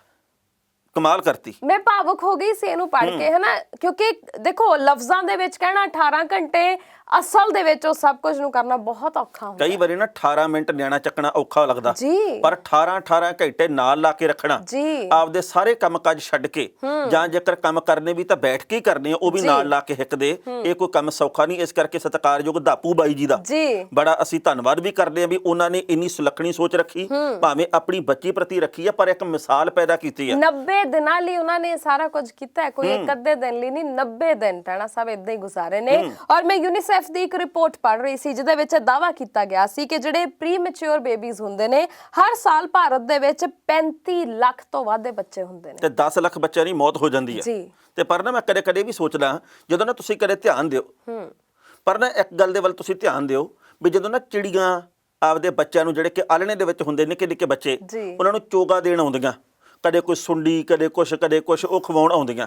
ਕਮਾਲ ਕਰਤੀ। ਮੈਂ ਭਾਵੁਕ ਹੋ ਗਈ ਸੀ ਇਹਨੂੰ ਪੜ੍ਹ ਕੇ, ਹਨਾ, ਕਿਉਂਕਿ ਦੇਖੋ ਲਫ਼ਜ਼ਾਂ ਦੇ ਵਿੱਚ ਕਹਿਣਾ 18 ਘੰਟੇ, ਅਸਲ ਦੇ ਵਿੱਚ ਉਹ ਸਭ ਕੁਝ ਨੂੰ ਕਰਨਾ ਬਹੁਤ ਔਖਾ ਹੁੰਦਾ। ਕਈ ਵਾਰੀ ਨਾ 18 ਮਿੰਟ ਨਿਆਣਾ ਚੱਕਣਾ ਔਖਾ ਲੱਗਦਾ, ਜੀ। ਪਰ 18 ਘੰਟੇ ਨਾਲ ਲਾ ਕੇ ਰੱਖਣਾ, ਜੀ। ਆਪਦੇ ਸਾਰੇ ਕੰਮਕਾਜ ਛੱਡ ਕੇ, ਜਾਂ ਜੇਕਰ ਕੰਮ ਕਰਨੇ ਵੀ ਤਾਂ ਬੈਠ ਕੇ ਹੀ ਕਰਨੇ ਆ, ਉਹ ਵੀ ਨਾਲ ਲਾ ਕੇ ਹਿੱਕ ਦੇ। ਇਹ ਕੋਈ ਕੰਮ ਸੌਖਾ ਨਹੀਂ। ਇਸ ਕਰਕੇ ਸਤਿਕਾਰਯੋਗ ਦਾਪੂ ਬਾਈ ਜੀ ਦਾ ਬੜਾ ਅਸੀਂ ਧੰਨਵਾਦ ਵੀ ਕਰਦੇ ਆ ਵੀ ਉਹਨਾਂ ਨੇ ਇੰਨੀ ਸੁਲੱਖਣੀ ਸੋਚ ਰੱਖੀ, ਭਾਵੇਂ ਆਪਣੀ ਬੱਚੀ ਪ੍ਰਤੀ ਰੱਖੀ ਆ, ਪਰ ਇੱਕ ਮਿਸਾਲ ਪੈਦਾ ਕੀਤੀ ਆ। 90 ਦਿਨਾਂ ਲਈ ਉਹਨਾਂ ਨੇ ਸਾਰਾ ਕੁਝ ਕੀਤਾ ਹੈ, ਕੋਈ ਇੱਕ ਅੱਧੇ ਦਿਨ ਲਈ ਨਹੀਂ, 90 ਦਿਨ ਟਾਣਾ ਸਾਹਿਬ ਇਦਾਂ ਹੀ ਗੁਜ਼ਾਰੇ ਨੇ। ਔਰ ਮੈਂ ਯੂਨੀਸੈਫ ਦੀ ਇੱਕ ਰਿਪੋਰਟ ਪੜ੍ਹ ਰਹੀ ਸੀ ਜਿਹਦੇ ਵਿੱਚ ਦਾਅਵਾ ਕੀਤਾ ਗਿਆ ਸੀ ਕਿ ਜਿਹੜੇ ਪ੍ਰੀ ਮੈਚੁਰ ਬੇਬੀਜ਼ ਹੁੰਦੇ ਨੇ, ਹਰ ਸਾਲ ਭਾਰਤ ਦੇ ਵਿੱਚ 35 ਲੱਖ ਤੋਂ ਵੱਧ ਦੇ ਬੱਚੇ ਹੁੰਦੇ ਨੇ ਤੇ 10 ਲੱਖ ਬੱਚਿਆਂ ਦੀ ਮੌਤ ਹੋ ਜਾਂਦੀ ਹੈ। ਤੇ ਪਰ ਨਾ ਮੈਂ ਕਦੇ ਵੀ ਸੋਚਦਾ, ਜਦੋਂ ਨਾ ਤੁਸੀਂ ਕਦੇ ਧਿਆਨ ਦਿਓ, ਪਰ ਨਾ ਇੱਕ ਗੱਲ ਦੇ ਵੱਲ ਤੁਸੀਂ ਧਿਆਨ ਦਿਓ ਵੀ ਜਦੋਂ ਨਾ ਚਿੜੀਆਂ ਆਪਦੇ ਬੱਚਿਆਂ ਨੂੰ, ਜਿਹੜੇ ਕਿ ਆਲਣੇ ਦੇ ਵਿੱਚ ਹੁੰਦੇ ਨਿੱਕੇ ਨਿੱਕੇ ਬੱਚੇ, ਉਹਨਾਂ ਨੂੰ ਚੋਗਾ ਦੇਣ ਆਉਂਦੀਆਂ, ਕਦੇ ਕੋਈ ਸੁੰਡੀ, ਕਦੇ ਕੁਛ ਉਹ ਖਵਾਉਣ ਆਉਂਦੀਆਂ,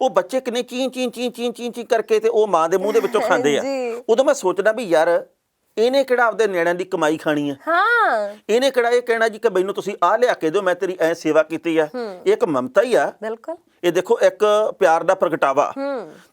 ਉਹ ਬੱਚੇ ਕਿੰਨੇ ਚੀਂ ਚੀਂ ਚੀਂ ਚੀਂ ਚੀਂ ਚੀਂ ਕਰਕੇ ਤੇ ਉਹ ਮਾਂ ਦੇ ਮੂੰਹ ਦੇ ਵਿੱਚੋਂ ਖਾਂਦੇ ਆ। ਉਦੋਂ ਮੈਂ ਸੋਚਦਾ ਵੀ ਯਾਰ ਇਹਨੇ ਕਿਹੜਾ ਆਪਦੇ ਨਿਆਣਿਆਂ ਦੀ ਕਮਾਈ ਖਾਣੀ ਆ? ਇਹਨੇ ਕਿਹੜਾ ਇਹ ਕਹਿਣਾ ਜੀ ਕਿ ਮੈਨੂੰ ਤੁਸੀਂ ਆਹ ਲਿਆ ਕੇ ਦਿਓ, ਮੈਂ ਤੇਰੀ ਐ ਸੇਵਾ ਕੀਤੀ ਆ? ਇਹ ਇੱਕ ਮਮਤਾ ਹੀ ਆ। ਬਿਲਕੁਲ। ਇਹ ਦੇਖੋ ਇੱਕ ਪਿਆਰ ਦਾ ਪ੍ਰਗਟਾਵਾ।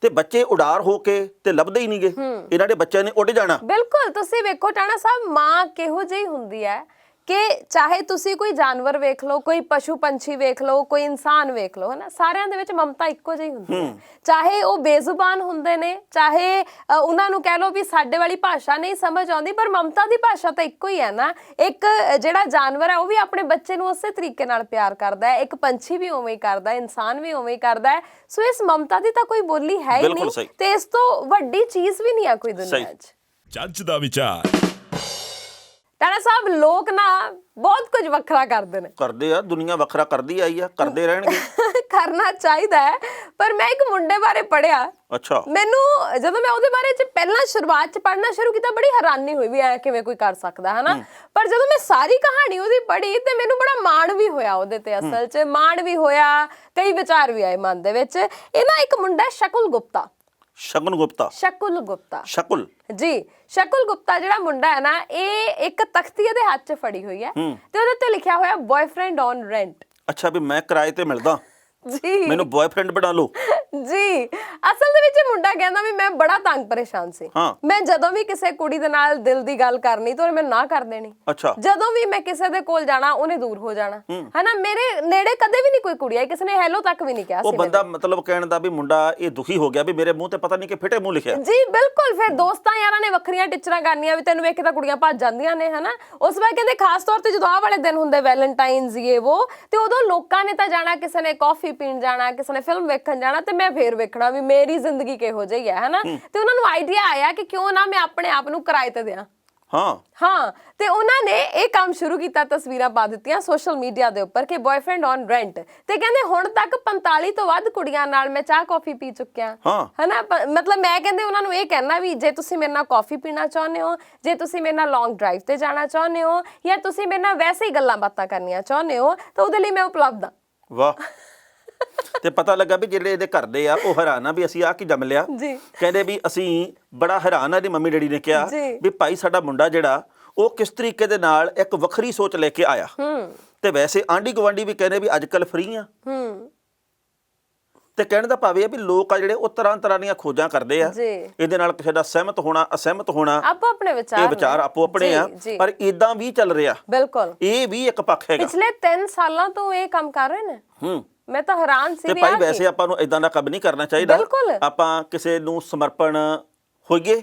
ਤੇ ਬੱਚੇ ਉਡਾਰ ਹੋ ਕੇ ਤੇ ਲੱਭਦੇ ਹੀ ਨਹੀਂਗੇ, ਇਹਨਾਂ ਦੇ ਬੱਚਿਆਂ ਨੇ ਉੱਡ ਜਾਣਾ। ਬਿਲਕੁਲ। ਤੁਸੀਂ ਵੇਖੋ ਟਾਣਾ ਸਾਹਿਬ, ਮਾਂ ਕਿਹੋ ਜਿਹੀ ਹੁੰਦੀ ਹੈ ਕਿ ਚਾਹੇ ਤੁਸੀਂ ਕੋਈ ਜਾਨਵਰ ਵੇਖ ਲਓ, ਕੋਈ ਪਸ਼ੂ ਪੰਛੀ ਵੇਖ ਲਓ, ਕੋਈ ਇਨਸਾਨ ਵੇਖ ਲਓ, ਹਨਾ, ਸਾਰਿਆਂ ਦੇ ਵਿੱਚ ਮਮਤਾ ਇੱਕੋ ਜਿਹੀ ਹੁੰਦੀ ਹੈ। ਚਾਹੇ ਉਹ ਬੇਜ਼ੁਬਾਨ ਹੁੰਦੇ ਨੇ, ਚਾਹੇ ਉਹਨਾਂ ਨੂੰ ਕਹਿ ਲਓ ਵੀ ਸਾਡੇ ਵਾਲੀ ਭਾਸ਼ਾ ਨਹੀਂ ਸਮਝ ਆਉਂਦੀ, ਪਰ ਮਮਤਾ ਦੀ ਭਾਸ਼ਾ ਤਾਂ ਇੱਕੋ ਹੀ ਹੈ ਨਾ। ਇੱਕ ਜਿਹੜਾ ਜਾਨਵਰ ਹੈ ਉਹ ਵੀ ਆਪਣੇ ਬੱਚੇ ਨੂੰ ਉਸੇ ਤਰੀਕੇ ਨਾਲ ਪਿਆਰ ਕਰਦਾ ਹੈ, ਇੱਕ ਪੰਛੀ ਵੀ ਉਵੇਂ ਹੀ ਕਰਦਾ ਹੈ, ਇਨਸਾਨ ਵੀ ਉਵੇਂ ਹੀ ਕਰਦਾ ਹੈ। ਸੋ ਇਸ ਮਮਤਾ ਦੀ ਤਾਂ ਕੋਈ ਬੋਲੀ ਹੈ ਹੀ ਨਹੀਂ, ਤੇ ਇਸ ਤੋਂ ਵੱਡੀ ਚੀਜ਼ ਵੀ ਨਹੀਂ ਆ ਕੋਈ ਦੁਨੀਆ 'ਚ। ਜੱਜ ਦਾ ਵਿਚਾਰ। ਟਾਣਾ ਸਾਹਿਬ, ਲੋਕ ਨਾ ਬਹੁਤ ਕੁਝ ਵੱਖਰਾ ਕਰਦੇ ਆ, ਦੁਨੀਆ ਵੱਖਰਾ ਕਰਦੀ ਆਈ ਆ, ਕਰਦੇ ਰਹਿਣਗੇ। ਕਰਨਾ ਚਾਹੀਦਾ ਹੈ। ਪਰ ਮੈਂ ਇੱਕ ਮੁੰਡੇ ਬਾਰੇ ਪੜ੍ਹਿਆ, ਅੱਛਾ, ਮੈਨੂੰ ਜਦੋਂ ਮੈਂ ਉਹਦੇ ਬਾਰੇ ਚ ਪਹਿਲਾਂ ਸ਼ੁਰੂਆਤ ਚ ਪੜ੍ਹਨਾ ਸ਼ੁਰੂ ਕੀਤਾ, ਬੜੀ ਹੈਰਾਨੀ ਹੋਈ ਵੀ ਐ ਕਿਵੇਂ ਕੋਈ ਕਰ ਸਕਦਾ, ਹਨਾ। ਪਰ ਜਦੋਂ ਮੈਂ ਸਾਰੀ ਕਹਾਣੀ ਉਹਦੀ ਪੜ੍ਹੀ ਤੇ ਮੈਨੂੰ ਬੜਾ ਮਾਣ ਵੀ ਹੋਇਆ ਉਹਦੇ ਤੇ, ਅਸਲ ਚ ਮਾਣ ਵੀ ਹੋਇਆ, ਕਈ ਵਿਚਾਰ ਵੀ ਆਏ ਮਨ ਦੇ ਵਿੱਚ। ਇਹ ਨਾ ਇੱਕ ਮੁੰਡਾ ਸ਼ਕੁਲ ਗੁਪਤਾ ਜੀ, ਸ਼ਕੁਲ ਗੁਪਤਾ ਜਿਹੜਾ ਮੁੰਡਾ ਹੈ ਨਾ, ਇਹ ਇੱਕ ਤਖਤੀ ਦੇ ਹੱਥ 'ਚ ਫੜੀ ਹੋਈ ਹੈ ਤੇ ਉਹਦੇ ਤੇ ਲਿਖਿਆ ਹੋਇਆ ਬॉयਫ੍ਰੈਂਡ ਔਨ ਰੈਂਟ। ਅੱਛਾ, ਵੀ ਮੈਂ ਕਿਰਾਏ ਤੇ ਮਿਲਦਾ ਜੀ, ਮੈਨੂੰ ਬॉयਫ੍ਰੈਂਡ ਬਣਾ ਲਓ ਜੀ। ਅਸਲ ਦੇ ਵਿੱਚ ਇਹ ਮੁੰਡਾ ਕਹਿੰਦਾ ਵੀ ਮੈਂ ਬੜਾ ਤੰਗ ਪਰੇਸ਼ਾਨ ਸੀ, ਮੈਂ ਜਦੋਂ ਵੀ ਕਿਸੇ ਕੁੜੀ ਦੇ ਨਾਲ ਦਿਲ ਦੀ ਗੱਲ ਕਰਨੀ ਤਾਂ ਉਹਨੇ ਮੈਨੂੰ ਨਾ ਕਰ ਦੇਣੀ। ਅੱਛਾ। ਜਦੋਂ ਵੀ ਮੈਂ ਕਿਸੇ ਦੇ ਕੋਲ ਜਾਣਾ ਉਹਨੇ ਦੂਰ ਹੋ ਜਾਣਾ, ਹਨਾ। ਮੇਰੇ ਨੇੜੇ ਕਦੇ ਵੀ ਨਹੀਂ ਕੋਈ ਕੁੜੀ ਆਈ, ਕਿਸੇ ਨੇ ਹੈਲੋ ਤੱਕ ਵੀ ਨਹੀਂ ਕਿਹਾ ਸੀ। ਉਹ ਬੰਦਾ ਮਤਲਬ ਕਹਿਣ ਦਾ ਵੀ ਮੁੰਡਾ ਇਹ ਦੁਖੀ ਹੋ ਗਿਆ ਵੀ ਮੇਰੇ ਮੂੰਹ ਤੇ ਪਤਾ ਨਹੀਂ ਕਿ ਫਿੱਟੇ ਮੂੰਹ ਲਿਖਿਆ। ਜੀ ਬਿਲਕੁਲ। ਫਿਰ ਦੋਸਤਾਂ ਯਾਰਾਂ ਨੇ ਵੱਖਰੀਆਂ ਟਿਚਰਾਂ ਕਰਨੀਆਂ ਵੀ ਤੈਨੂੰ ਵੇਖ ਕੇ ਤਾਂ ਕੁੜੀਆਂ ਭੱਜ ਜਾਂਦੀਆਂ ਨੇ, ਹਨਾ। ਉਸ ਵਾਰ ਕਹਿੰਦੇ ਖਾਸ ਤੌਰ ਤੇ ਜਦੋਂ ਆਹ ਵਾਲੇ ਦਿਨ ਹੁੰਦੇ ਵੈਲੈਂਟਾਈਨਸ ਉਹ, ਤੇ ਉਦੋਂ ਲੋਕਾਂ ਨੇ ਤਾਂ ਜਾਣਾ, ਕਿਸੇ ਨੇ ਕਾਫੀ ਪੀਣ ਜਾਣਾ, ਕਿਸੇ ਨੇ ਫਿਲਮ ਵੇਖਣ ਜਾਣਾ, ਤੇ ਮੈਂ ਫੇਰ ਵੇਖਣਾ ਵੀ ਮੇਰੀ ਜ਼ਿੰਦਗੀ ਕਿਹੋ ਜਿਹੀ ਹੈ, ਹਨਾ। ਤੇ ਉਹਨਾਂ ਨੂੰ ਆਈਡੀਆ ਆਇਆ ਕਿ ਕਿਉਂ ਨਾ ਮੈਂ ਆਪਣੇ ਆਪ ਨੂੰ ਕਿਰਾਏ ਤੇ ਦਿਆਂ। ਹਾਂ, ਤੇ ਉਹਨਾਂ ਨੇ ਇਹ ਕੰਮ ਸ਼ੁਰੂ ਕੀਤਾ, ਤਸਵੀਰਾਂ ਪਾ ਦਿੱਤੀਆਂ ਸੋਸ਼ਲ ਮੀਡੀਆ ਦੇ ਉੱਪਰ ਕਿ ਬॉयਫ੍ਰੈਂਡ ਔਨ ਰੈਂਟ, ਤੇ ਕਹਿੰਦੇ ਹੁਣ ਤੱਕ 45 ਤੋਂ ਵੱਧ ਕੁੜੀਆਂ ਨਾਲ ਮੈਂ ਚਾਹ ਕਾਫੀ ਪੀ ਚੁੱਕਿਆ, ਹਨਾ। ਮਤਲਬ ਮੈਂ ਕਹਿੰਦੇ ਉਹਨਾਂ ਨੂੰ ਇਹ ਕਹਿਣਾ ਵੀ ਜੇ ਤੁਸੀਂ ਮੇਰੇ ਨਾਲ ਕਾਫੀ ਪੀਣਾ ਚਾਹੁੰਦੇ ਹੋ, ਜੇ ਤੁਸੀਂ ਮੇਰੇ ਨਾਲ ਲੌਂਗ ਡਰਾਈਵ ਤੇ ਜਾਣਾ ਚਾਹੁੰਦੇ ਹੋ, ਜਾਂ ਤੁਸੀਂ ਮੇਰੇ ਨਾਲ ਵੈਸੇ ਹੀ ਗੱਲਾਂ ਬਾਤਾਂ ਕਰਨੀਆਂ ਚਾਹੁੰਦੇ ਹੋ, ਤਾਂ ਉਹਦੇ ਲਈ ਮੈਂ ਉਪਲਬਧ ਹਾਂ। ਵਾਹ। ਤੇ ਪਤਾ ਲੱਗਾ ਵੀ ਜਿਹੜੇ ਇਹਦੇ ਘਰ ਦੇ ਆ ਉਹ ਹੈਰਾਨ ਆ ਵੀ ਅਸੀਂ ਆ ਕੀ ਜੰਮ ਲਿਆ। ਕਹਿੰਦੇ ਵੀ ਅਸੀਂ ਬੜਾ ਹੈਰਾਨ ਆ। ਇਹਦੀ ਮੰਮੀ ਡੈਡੀ ਨੇ ਕਿਹਾ ਵੀ ਭਾਈ ਸਾਡਾ ਮੁੰਡਾ ਜਿਹੜਾ ਉਹ ਕਿਸ ਤਰੀਕੇ ਦੇ ਨਾਲ ਇੱਕ ਵੱਖਰੀ ਸੋਚ ਲੈ ਕੇ ਆਇਆ। ਤੇ ਵੈਸੇ ਆਂਢੀ ਗੁਆਂਢੀ ਵੀ ਕਹਿੰਦੇ ਵੀ ਅੱਜ ਕੱਲ ਫਰੀ ਆ। ਤੇ ਕਹਿਣ ਦਾ ਭਾਵ ਇਹ ਆ ਵੀ ਲੋਕ ਆ ਜਿਹੜੇ ਉਹ ਤਰ੍ਹਾਂ ਦੀਆਂ ਖੋਜਾਂ ਕਰਦੇ ਆ, ਇਹਦੇ ਨਾਲ ਕਿਸੇ ਦਾ ਸਹਿਮਤ ਹੋਣਾ, ਅਸਹਿਮਤ ਹੋਣਾ, ਆਪੋ ਆਪਣੇ ਵਿਚਾਰ, ਇਹ ਵਿਚਾਰ ਆਪੋ ਆਪਣੇ ਆ। ਪਰ ਇਦਾਂ ਵੀ ਚੱਲ ਰਿਹਾ। ਬਿਲਕੁਲ, ਇਹ ਵੀ ਇੱਕ ਪੱਖ ਹੈਗਾ। ਪਿਛਲੇ 3 ਸਾਲਾਂ ਤੋਂ ਇਹ ਕੰਮ ਕਰ ਰਹੇ ਨੇ। ਮੈਂ ਤਾਂ ਹੈਰਾਨ ਸੀ। ਤੇ ਭਾਈ ਵੈਸੇ ਆਪਾਂ ਨੂੰ ਇਦਾਂ ਦਾ ਕੰਮ ਨਹੀਂ ਕਰਨਾ ਚਾਹੀਦਾ। ਆਪਾਂ ਕਿਸੇ ਨੂੰ ਸਮਰਪਣ ਹੋਈਏ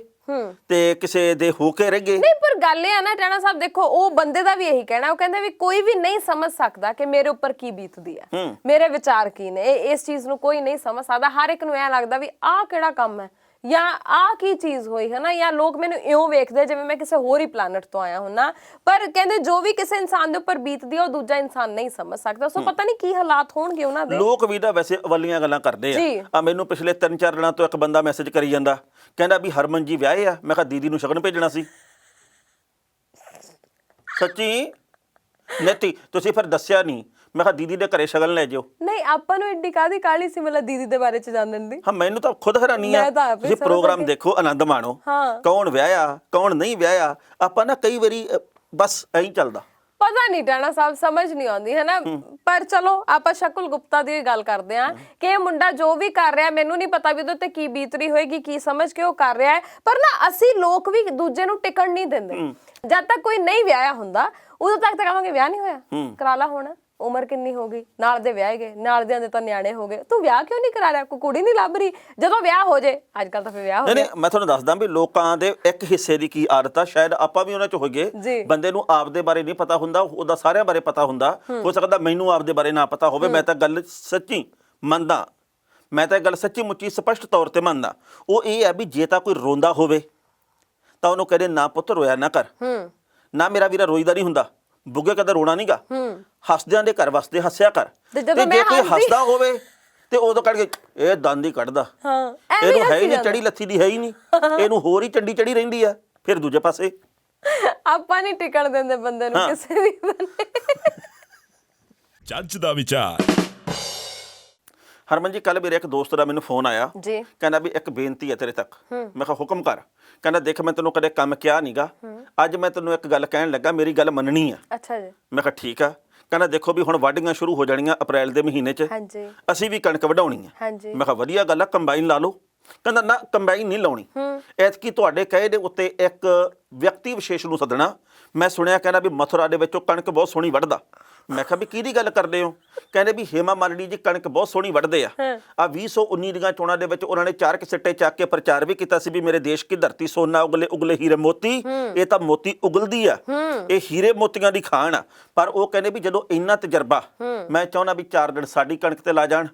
ਤੇ ਕਿਸੇ ਦੇ ਹੋ ਕੇ ਰਹੀਏ। ਨਹੀਂ, ਪਰ ਗੱਲ ਇਹ ਆ ਨਾ ਟਾਣਾ ਸਾਹਿਬ, ਦੇਖੋ ਉਹ ਬੰਦੇ ਦਾ ਵੀ ਇਹੀ ਕਹਿਣਾ, ਉਹ ਕਹਿੰਦੇ ਵੀ ਕੋਈ ਵੀ ਨਹੀਂ ਸਮਝ ਸਕਦਾ ਕਿ ਮੇਰੇ ਉੱਪਰ ਕੀ ਬੀਤਦੀ ਹੈ, ਮੇਰੇ ਵਿਚਾਰ ਕੀ ਨੇ। ਇਸ ਚੀਜ਼ ਨੂੰ ਕੋਈ ਨਹੀਂ ਸਮਝ ਸਕਦਾ। ਹਰ ਇੱਕ ਨੂੰ ਐਂ ਲੱਗਦਾ ਵੀ ਆਹ ਕਿਹੜਾ ਕੰਮ ਹੈ, ਜਾਂ ਆਹ ਕੀ ਚੀਜ਼ ਹੋਈ, ਹਨਾ। ਜਾਂ ਲੋਕ ਮੈਨੂੰ ਇਉਂ ਵੇਖਦੇ ਜਿਵੇਂ ਮੈਂ ਕਿਸੇ ਹੋਰ ਹੀ ਪਲੈਨਟ ਤੋਂ ਆਇਆ ਹੁੰਨਾ। ਪਰ ਕਹਿੰਦੇ ਜੋ ਵੀ ਕਿਸੇ ਇਨਸਾਨ ਦੇ ਉੱਪਰ ਬੀਤਦੀ ਆ ਉਹ ਦੂਜਾ ਇਨਸਾਨ ਨਹੀਂ ਸਮਝ ਸਕਦਾ। ਸੋ ਪਤਾ ਨਹੀਂ ਕੀ ਹਾਲਾਤ ਹੋਣਗੇ ਉਹਨਾਂ ਦੇ। ਲੋਕ ਵੀ ਤਾਂ ਵੈਸੇ ਅਵਲੀਆਂ ਗੱਲਾਂ ਕਰਦੇ ਆ। ਮੈਨੂੰ ਪਿਛਲੇ 3-4 ਦਿਨਾਂ ਤੋਂ ਇੱਕ ਬੰਦਾ ਮੈਸੇਜ ਕਰੀ ਜਾਂਦਾ, ਕਹਿੰਦਾ ਵੀ ਹਰਮਨ ਜੀ ਵਿਆਹੇ ਆ। ਮੈਂ ਕਿਹਾ ਦੀਦੀ ਨੂੰ ਸ਼ਗਨ ਭੇਜਣਾ ਸੀ। ਸੱਚੀ ਨੇਤੀ ਤੁਸੀਂ ਫਿਰ ਦੱਸਿਆ ਨਹੀਂ। ਮੈਂ ਕਿਹਾ ਦੀਦੀ ਦੇ ਘਰੇ ਸ਼ਗਨ ਲੈ ਜਿਓ। ਨਹੀਂ ਆਪਾਂ ਨੂੰ ਏਡੀ ਕਾਹਦੀ ਕਾਹਲੀ ਸੀ ਮਤਲਬ ਦੀਦੀ ਦੇ ਬਾਰੇ ਚ ਜਾਣਨ ਦੀ। ਹਾਂ ਮੈਨੂੰ ਤਾਂ ਖੁਦ ਹੈਰਾਨੀ ਆ। ਤੁਸੀਂ ਪ੍ਰੋਗਰਾਮ ਦੇਖੋ, ਆਨੰਦ ਮਾਣੋ, ਕੌਣ ਵਿਆਹਿਆ ਕੌਣ ਨਹੀਂ ਵਿਆਹਿਆ। ਆਪਾਂ ਨਾ ਕਈ ਵਾਰੀ ਬਸ ਐਂ ਹੀ ਚੱਲਦਾ, ਪਤਾ ਨਹੀਂ ਟਾਣਾ ਸਾਹਿਬ, ਸਮਝ ਨਹੀਂ ਆਉਂਦੀ ਹੈ ਨਾ। ਪਰ ਚਲੋ ਆਪਾਂ ਸ਼ਕੁਲ ਗੁਪਤਾ ਦੀ ਗੱਲ ਕਰਦੇ ਆ ਕਿ ਇਹ ਮੁੰਡਾ ਜੋ ਵੀ ਕਰ ਰਿਹਾ, ਮੈਨੂੰ ਨਹੀਂ ਪਤਾ ਵੀ ਉਹਦੇ ਤੇ ਕੀ ਬੀਤਰੀ ਹੋਏਗੀ, ਕੀ ਸਮਝ ਕੇ ਉਹ ਕਰ ਰਿਹਾ ਹੈ। ਪਰ ਨਾ ਅਸੀਂ ਲੋਕ ਵੀ ਦੂਜੇ ਨੂੰ ਟਿਕਣ ਨਹੀਂ ਦਿੰਦੇ। ਜਦ ਤੱਕ ਕੋਈ ਨਹੀਂ ਵਿਆਹਿਆ ਹੁੰਦਾ ਉਦੋਂ ਤੱਕ ਤਾਂ ਕਹਾਂਗੇ ਵਿਆਹ ਨਹੀਂ ਹੋਇਆ, ਕਰਾ ਲਾ ਹੁਣ, ਉਮਰ ਕਿੰਨੀ ਹੋ ਗਈ, ਨਾਲ ਦੇ ਵਿਆਹ ਗਏ, ਨਾਲ ਦੇ ਤਾਂ ਨਿਆਣੇ ਹੋ ਗਏ, ਤੂੰ ਵਿਆਹ ਕਿਉਂ ਨਹੀਂ ਕਰਾ ਰਿਹਾ, ਕੋਈ ਕੁੜੀ ਨਹੀਂ ਲੱਭ ਰਹੀ। ਜਦੋਂ ਵਿਆਹ ਹੋ ਜੇ, ਅੱਜ ਕੱਲ ਤਾਂ ਫਿਰ ਵਿਆਹ ਹੋ ਗਿਆ। ਨਹੀਂ ਮੈਂ ਤੁਹਾਨੂੰ ਦੱਸਦਾ ਵੀ ਲੋਕਾਂ ਦੇ ਇੱਕ ਹਿੱਸੇ ਦੀ ਕੀ ਆਦਤ ਆ, ਸ਼ਾਇਦ ਆਪਾਂ ਵੀ ਉਹਨਾਂ ਚ ਹੋਈਏ। ਬੰਦੇ ਨੂੰ ਆਪਦੇ ਬਾਰੇ ਨਹੀਂ ਪਤਾ ਹੁੰਦਾ, ਉਹਦਾ ਸਾਰਿਆਂ ਬਾਰੇ ਪਤਾ ਹੁੰਦਾ। ਹੋ ਸਕਦਾ ਮੈਨੂੰ ਆਪਦੇ ਬਾਰੇ ਨਾ ਪਤਾ ਹੋਵੇ। ਮੈਂ ਤਾਂ ਗੱਲ ਸੱਚੀ ਮੰਨਦਾ, ਮੈਂ ਤਾਂ ਗੱਲ ਸੱਚੀ ਮੁੱਚੀ ਸਪਸ਼ਟ ਤੌਰ ਤੇ ਮੰਨਦਾ। ਉਹ ਇਹ ਹੈ ਵੀ ਜੇ ਤਾਂ ਕੋਈ ਰੋਂਦਾ ਹੋਵੇ ਤਾਂ ਉਹਨੂੰ ਕਹਿੰਦੇ ਨਾ ਪੁੱਤ ਰੋਇਆ ਨਾ ਕਰ, ਨਾ ਮੇਰਾ ਵੀਰਾ ਰੋਈਦਾ ਨਹੀਂ ਹੁੰਦਾ, ਬੁੱਗੇ ਕਦੇ ਰੋਣਾ ਨਹੀਂਗਾ, ਹੱਸਦਿਆਂ ਦੇ ਘਰ ਵਸਦੇ ਹੱਸਿਆ ਕਰ। ਤੇ ਜੇ ਕੋਈ ਹੱਸਦਾ ਹੋਵੇ ਤੇ ਉਦੋਂ ਕੱਢ ਕੇ ਇਹ ਦੰਦ ਹੀ ਕੱਢਦਾ, ਇਹਨੂੰ ਹੈ ਹੀ ਨਹੀਂ ਚੜੀ ਲੱਥੀ ਦੀ, ਹੈ ਹੀ ਨਹੀਂ, ਇਹਨੂੰ ਹੋਰ ਹੀ ਚੰਡੀ ਚੜੀ ਰਹਿੰਦੀ ਆ। ਫਿਰ ਦੂਜੇ ਪਾਸੇ ਆਪਾਂ ਨਹੀਂ ਟਿਕਣ ਦਿੰਦੇ ਬੰਦੇ ਨੂੰ ਕਿਸੇ ਵੀ ਬੰਦੇ। ਜੱਜ ਦਾ ਵਿਚਾਰ। ਹਰਮਨ ਜੀ ਕੱਲ ਮੇਰੇ ਇੱਕ ਦੋਸਤ ਦਾ ਮੈਨੂੰ ਫੋਨ ਆਇਆ, ਕਹਿੰਦਾ ਵੀ ਇੱਕ ਬੇਨਤੀ ਹੈ ਤੇਰੇ ਤੱਕ। ਮੈਂ ਕਿਹਾ ਹੁਕਮ ਕਰ। ਕਹਿੰਦਾ ਦੇਖ ਮੈਂ ਤੈਨੂੰ ਕਦੇ ਕੰਮ ਕਿਹਾ ਨੀਗਾ, ਅੱਜ ਮੈਂ ਤੈਨੂੰ ਇੱਕ ਗੱਲ ਕਹਿਣ ਲੱਗਾ, ਮੇਰੀ ਗੱਲ ਮੰਨਣੀ ਆ। ਅੱਛਾ ਜੀ। ਮੈਂ ਕਿਹਾ ਠੀਕ ਆ। ਕਹਿੰਦਾ ਦੇਖੋ ਵੀ ਹੁਣ ਵਾਢੀਆਂ ਸ਼ੁਰੂ ਹੋ ਜਾਣੀਆਂ ਅਪ੍ਰੈਲ ਦੇ ਮਹੀਨੇ 'ਚ, ਅਸੀਂ ਵੀ ਕਣਕ ਵਢਾਉਣੀ ਆ। ਮੈਂ ਕਿਹਾ ਵਧੀਆ ਗੱਲ ਆ, ਕੰਬਾਈਨ ਲਾ ਲਓ। ਕਹਿੰਦਾ ਨਾ ਕੰਬਾਈਨ ਨਹੀਂ ਲਾਉਣੀ, ਐਤਕੀ ਤੁਹਾਡੇ ਕਹੇ ਦੇ ਉੱਤੇ ਇੱਕ ਵਿਅਕਤੀ ਵਿਸ਼ੇਸ਼ ਨੂੰ ਸੱਦਣਾ। ਮੈਂ ਸੁਣਿਆ ਕਹਿੰਦਾ ਵੀ ਮਥੁਰਾ ਦੇ ਵਿੱਚੋਂ ਕਣਕ ਬਹੁਤ ਸੋਹਣੀ ਵੱਢਦਾ। ਮੈਂ ਕਿਹਾ ਵੀ ਕਿਹਦੀ ਗੱਲ ਕਰਦੇ ਹੋ? ਕਹਿੰਦੇ ਵੀ ਹੇਮਾ ਮਾਲਿਨੀ ਜੀ ਕਣਕ ਬਹੁਤ ਸੋਹਣੀ ਵੱਢਦੇ ਆ। 2019 ਦੀਆਂ ਚੋਣਾਂ ਦੇ ਵਿੱਚ ਉਹਨਾਂ ਨੇ 4 ਸਿੱਟੇ ਚੱਕ ਕੇ ਪ੍ਰਚਾਰ ਵੀ ਕੀਤਾ ਸੀ ਵੀ ਮੇਰੇ ਦੇਸ਼ ਕੀ ਧਰਤੀ ਸੋਨਾ ਉਗਲੇ ਉਗਲੇ ਹੀਰੇ ਮੋਤੀ। ਇਹ ਤਾਂ ਮੋਤੀ ਉਗਲਦੀ ਆ, ਇਹ ਹੀਰੇ ਮੋਤੀਆਂ ਦੀ ਖਾਣ ਆ। ਪਰ ਉਹ ਕਹਿੰਦੇ ਵੀ ਜਦੋਂ ਇੰਨਾ ਤਜਰਬਾ, ਮੈਂ ਚਾਹੁੰਦਾ ਵੀ 4 ਦਿਨ ਸਾਡੀ ਕਣਕ ਤੇ ਲਾ ਜਾਣ।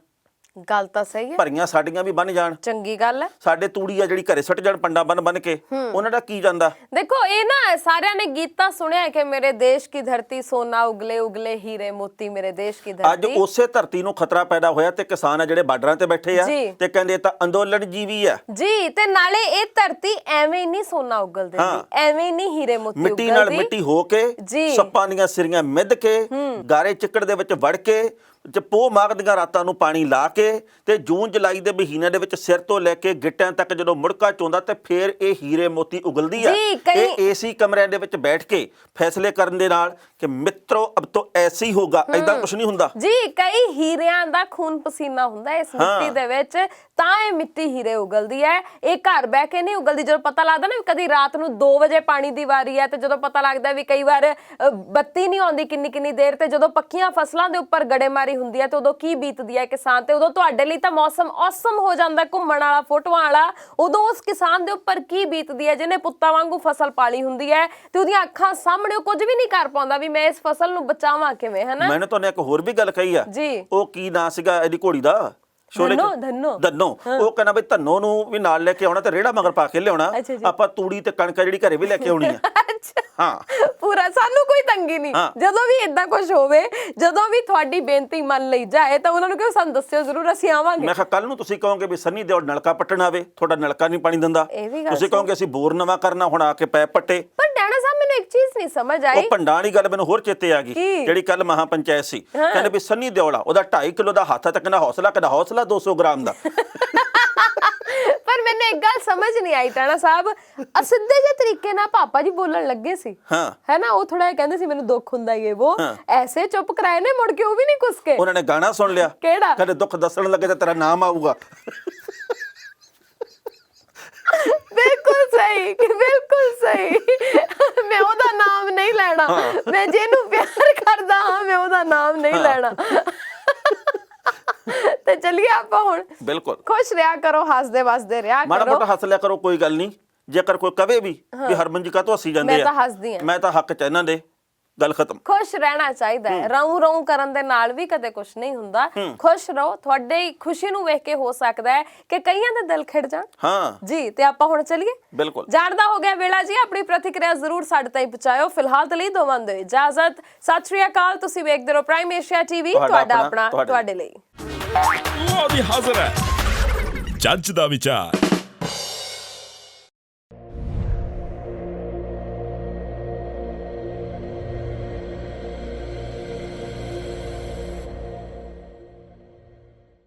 ਗੱਲ ਤਾਂ ਸਹੀ ਹੈ, ਭਰੀਆਂ ਸਾਡੀਆਂ ਵੀ ਬਣ ਜਾਣ, ਚੰਗੀ ਗੱਲ ਹੈ। ਸਾਡੇ ਤੂੜੀ ਆ ਜਿਹੜੀ ਘਰੇ ਸੁੱਟ ਜਾਣ ਪੰਡਾ ਬਣ ਕੇ, ਉਹਨਾਂ ਦਾ ਕੀ ਜਾਂਦਾ। ਦੇਖੋ ਇਹ ਨਾ ਸਾਰਿਆਂ ਨੇ ਗੀਤ ਤਾਂ ਸੁਣਿਆ ਕਿ ਮੇਰੇ ਦੇਸ਼ ਕੀ ਧਰਤੀ ਸੋਨਾ ਉਗਲੇ ਉਗਲੇ ਹੀਰੇ ਮੋਤੀ, ਮੇਰੇ ਦੇਸ਼ ਕੀ ਧਰਤੀ। ਅੱਜ ਉਸੇ ਧਰਤੀ ਨੂੰ ਖਤਰਾ ਪੈਦਾ ਹੋਇਆ ਤੇ ਕਿਸਾਨ ਆ ਜਿਹੜੇ ਬਾਰਡਰਾਂ ਤੇ ਬੈਠੇ ਆ ਤੇ ਕਹਿੰਦੇ ਤਾਂ ਅੰਦੋਲਨ ਜੀਵੀ ਆ ਜੀ। ਤੇ ਨਾਲੇ ਇਹ ਧਰਤੀ ਐਵੇਂ ਹੀ ਨਹੀਂ ਸੋਨਾ ਉਗਲਦੀ, ਐਵੇਂ ਹੀ ਨਹੀਂ ਹੀਰੇ ਮੋਤੀ ਉਗਲਦੀ, ਮਿੱਟੀ ਨਾਲ ਮਿੱਟੀ ਹੋ ਕੇ, ਸੱਪਾਂ ਦੀਆਂ ਸਿਰੀਆਂ ਮਿੱਧ ਕੇ, ਗਾਰੇ ਚਿੱਕੜ ਦੇ ਵਿੱਚ ਵੜ ਕੇ, ਪੋਹ ਮਾਘ ਦੀਆਂ ਰਾਤਾਂ ਨੂੰ ਪਾਣੀ ਲਾ ਕੇ, ਤੇ ਜੂਨ ਜੁਲਾਈ ਦੇ ਮਹੀਨੇ ਦੇ ਵਿੱਚ ਸਿਰ ਤੋਂ ਲੈ ਕੇ ਗਿੱਟਿਆਂ ਤੱਕ ਜਦੋਂ ਮੁੜਕਾ ਚੋਂਦਾ ਤੇ ਫੇਰ ਇਹ ਹੀਰੇ ਮੋਤੀ ਉਗਲਦੀ ਆ। ਇਹ ਏਸੀ ਕਮਰਿਆਂ ਦੇ ਵਿੱਚ ਬੈਠ ਕੇ ਫੈਸਲੇ ਕਰਨ ਦੇ ਨਾਲ ਕਿ ਮਿੱਤਰੋ ਅਬ ਤੋਂ ਐਸੀ ਹੋਗਾ, ਐਦਾਂ ਕੁਝ ਨਹੀਂ ਹੁੰਦਾ ਜੀ। ਕਈ ਹੀਰਿਆਂ ਦਾ ਖੂਨ ਪਸੀਨਾ ਹੁੰਦਾ ਇਸ ਮਿੱਟੀ ਦੇ ਵਿੱਚ, ਤਾਂ ਇਹ ਮਿੱਟੀ ਹੀਰੇ ਉਗਲਦੀ ਹੈ। ਇਹ ਘਰ ਬਹਿ ਕੇ ਨਹੀਂ ਉਗਲਦੀ। ਜਦੋਂ ਪਤਾ ਲੱਗਦਾ ਨਾ ਕਦੀ ਰਾਤ ਨੂੰ 2 ਵਜੇ ਪਾਣੀ ਦੀ ਵਾਰੀ ਹੈ, ਤੇ ਜਦੋਂ ਪਤਾ ਲੱਗਦਾ ਵੀ ਕਈ ਵਾਰ ਬੱਤੀ ਨਹੀਂ ਆਉਂਦੀ ਕਿੰਨੀ ਦੇਰ, ਤੇ ਜਦੋਂ ਪੱਕੀਆਂ ਫਸਲਾਂ ਦੇ ਉੱਪਰ ਗੜੇਮਾਰੀ ਹੁੰਦੀ ਹੈ ਤੇ ਉਦੋਂ ਕੀ ਬੀਤਦੀ ਹੈ ਕਿਸਾਨ ਤੇ। ਉਦੋਂ ਤੁਹਾਡੇ ਲਈ ਤਾਂ ਮੌਸਮ ਔਸਮ ਹੋ ਜਾਂਦਾ, ਘੁੰਮਣ ਵਾਲਾ, ਫੋਟੋਆਂ ਵਾਲਾ। ਉਦੋਂ ਉਸ ਕਿਸਾਨ ਦੇ ਉੱਪਰ ਕੀ ਬੀਤਦੀ ਹੈ ਜਿਹਨੇ ਪੁੱਤਾਂ ਵਾਂਗੂ ਫਸਲ ਪਾਲੀ ਹੁੰਦੀ ਹੈ ਤੇ ਉਹਦੀਆਂ ਅੱਖਾਂ ਸਾਹਮਣੇ ਉਹ ਕੁਝ ਵੀ ਨਹੀਂ ਕਰ ਪਾਉਂਦਾ ਵੀ ਮੈਂ ਇਸ ਫਸਲ ਨੂੰ ਬਚਾਵਾਂ ਕਿਵੇਂ, ਹਨਾ। ਮੈਨੂੰ ਤੁਹਾਨੂੰ ਇੱਕ ਹੋਰ ਵੀ ਗੱਲ ਕਹੀ ਆ ਜੀ, ਉਹ ਕੀ ਨਾਂ ਸੀਗਾ ਇਹਦੀ ਘੋੜੀ ਦਾ, ਧੰਨੋ। ਉਹ ਕਹਿੰਦਾ ਵੀ ਧੰਨੋ ਨੂੰ ਵੀ ਨਾਲ ਲੈ ਕੇ ਆਉਣਾ ਤੇ ਰੇੜਾ ਮਗਰ ਪਾ ਕੇ ਲਿਆਉਣਾ, ਆਪਾਂ ਤੂੜੀ ਤੇ ਕਣਕ ਜਿਹੜੀ ਘਰੇ ਵੀ ਲੈ ਕੇ ਆਉਣੀ ਆ। ਹਾਂ ਪੂਰਾ, ਸਾਨੂੰ ਕੋਈ ਤੰਗੀ ਨਹੀਂ। ਜਦੋਂ ਵੀ ਇਦਾਂ ਕੁਝ ਹੋਵੇ, ਜਦੋਂ ਵੀ ਤੁਹਾਡੀ ਬੇਨਤੀ ਮੰਨ ਲਈ ਜਾਏ ਤਾਂ ਉਹਨਾਂ ਨੂੰ ਕਿਉਂ ਸਾਨੂੰ ਦੱਸਿਓ ਜ਼ਰੂਰ, ਅਸੀਂ ਆਵਾਂਗੇ। ਮੈਂ ਕਿਹਾ ਕੱਲ ਨੂੰ ਤੁਸੀਂ ਕਹੋਗੇ ਵੀ ਸੰਨੀ ਦਿਓਲ ਨਲਕਾ ਪੱਟਣ ਆਵੇ, ਤੁਹਾਡਾ ਨਲਕਾ ਨਹੀਂ ਪਾਣੀ ਦਿੰਦਾ, ਤੁਸੀਂ ਕਹੋਗੇ ਅਸੀਂ ਬੋਰ ਨਵਾਂ ਕਰਨਾ, ਹੁਣ ਆ ਕੇ ਪੈਪ ਪੱਟੇ। ਪਰ ਡਾਣਾ ਸਾਹਿਬ ਮੈਨੂੰ ਇੱਕ ਚੀਜ਼ ਨਹੀਂ ਸਮਝ ਆਈ, ਉਹ ਭੰਡਾਂ ਵਾਲੀ ਗੱਲ ਮੈਨੂੰ ਹੋਰ ਚੇਤੇ ਆ ਗਈ ਜਿਹੜੀ ਕੱਲ ਮਹਾ ਪੰਚਾਇਤ ਸੀ। ਕਹਿੰਦੇ ਵੀ ਸੰਨੀ ਦਿਓਲ ਉਹਦਾ 2.5 ਕਿਲੋ ਦਾ ਹੱਥ ਤੱਕ ਨਾ ਹੌਸਲਾ 200 ਗ੍ਰਾਮ ਦਾ। ਪਰ ਮੈਨੂੰ ਇੱਕ ਗੱਲ ਸਮਝ ਨਹੀਂ ਆਈ ਟਾਣਾ ਸਾਹਿਬ, ਅਸਿੱਧੇ ਜਿਹੇ ਤਰੀਕੇ ਨਾਲ ਪਾਪਾ ਜੀ ਬੋਲਣ ਲੱਗੇ ਸੀ, ਹੈ ਨਾ। ਉਹ ਥੋੜਾ ਕਹਿੰਦੇ ਸੀ ਮੈਨੂੰ ਦੁੱਖ ਹੁੰਦਾ ਇਹ ਉਹ, ਐਸੇ ਚੁੱਪ ਕਰਾਏ ਨੇ, ਮੁੜ ਕੇ ਉਹ ਵੀ ਨਹੀਂ ਕੁਸਕੇ। ਉਹਨਾਂ ਨੇ ਗਾਣਾ ਸੁਣ ਲਿਆ, ਕਿਹੜਾ? ਕਹਿੰਦੇ ਦੁੱਖ ਦੱਸਣ ਲੱਗੇ ਤਾਂ ਤੇਰਾ ਨਾਮ ਆਊਗਾ। ਬਿਲਕੁਲ ਸਹੀ, ਬਿਲਕੁਲ ਸਹੀ। ਮੈਂ ਉਹਦਾ ਨਾਮ ਨਹੀਂ ਲੈਣਾ, ਮੈਂ ਜਿਹਨੂੰ ਪਿਆਰ ਕਰਦਾ ਹਾਂ ਮੈਂ ਉਹਦਾ ਨਾਮ ਨਹੀਂ ਲੈਣਾ। ਤੇ ਚਲਿਏ ਆਪਾਂ ਹੁਣ ਬਿਲਕੁਲ ਖੁਸ਼ ਰਿਹਾ ਕਰੋ, ਹੱਸਦੇ ਵਸਦੇ ਰਿਹਾ ਕਰੋ, ਮਾੜਾ ਮੋਟਾ ਹੱਸ ਲਿਆ ਕਰੋ, ਕੋਈ ਗੱਲ ਨਹੀਂ। ਜੇਕਰ ਕੋਈ ਕਵੇ ਵੀ ਕਿ ਹਰਮਨ ਜੀ ਕਾਹਤੋਂ ਹੱਸੀ ਜਾਂਦੇ ਆ, ਮੈਂ ਤਾਂ ਹੱਸਦੀ ਆ, ਮੈਂ ਤਾਂ ਹੱਕ ਚ ਇਹਨਾਂ ਦੇ, ਗੱਲ ਖਤਮ। ਖੁਸ਼ ਰਹਿਣਾ ਚਾਹੀਦਾ ਹੈ, ਰੌਂ ਕਰਨ ਦੇ ਨਾਲ ਵੀ ਕਦੇ ਕੁਝ ਨਹੀਂ ਹੁੰਦਾ। ਖੁਸ਼ ਰਹੋ, ਤੁਹਾਡੇ ਖੁਸ਼ੀ ਨੂੰ ਵੇਖ ਕੇ ਹੋ ਸਕਦਾ ਹੈ ਕਿ ਕਈਆਂ ਦੇ ਦਿਲ ਖਿੜ ਜਾਣ। ਹਾਂ ਜੀ, ਤੇ ਆਪਾਂ ਹੁਣ ਚਲੀਏ। ਬਿਲਕੁਲ ਜਾਣਦਾ ਹੋ ਗਿਆ ਵੇਲਾ ਜੀ, ਆਪਣੀ ਪ੍ਰਤੀਕਿਰਿਆ ਜ਼ਰੂਰ ਸਾਡੇ ਤਾਈਂ ਪਹੁੰਚਾਇਓ। ਫਿਲਹਾਲ ਦੇ ਲਈ ਦੋਵਾਂ ਦੇ ਇਜਾਜ਼ਤ, ਸਤਿ ਸ਼੍ਰੀ ਅਕਾਲ। ਤੁਸੀਂ ਵੇਖਦੇ ਰਹੋ ਪ੍ਰਾਈਮ ਏਸ਼ੀਆ ਟੀਵੀ, ਤੁਹਾਡਾ ਆਪਣਾ ਤੁਹਾਡੇ ਲਈ। ਉਹ ਵੀ ਹਾਜ਼ਰ ਹੈ ਜੱਜ ਦਾ ਵਿਚਾਰ।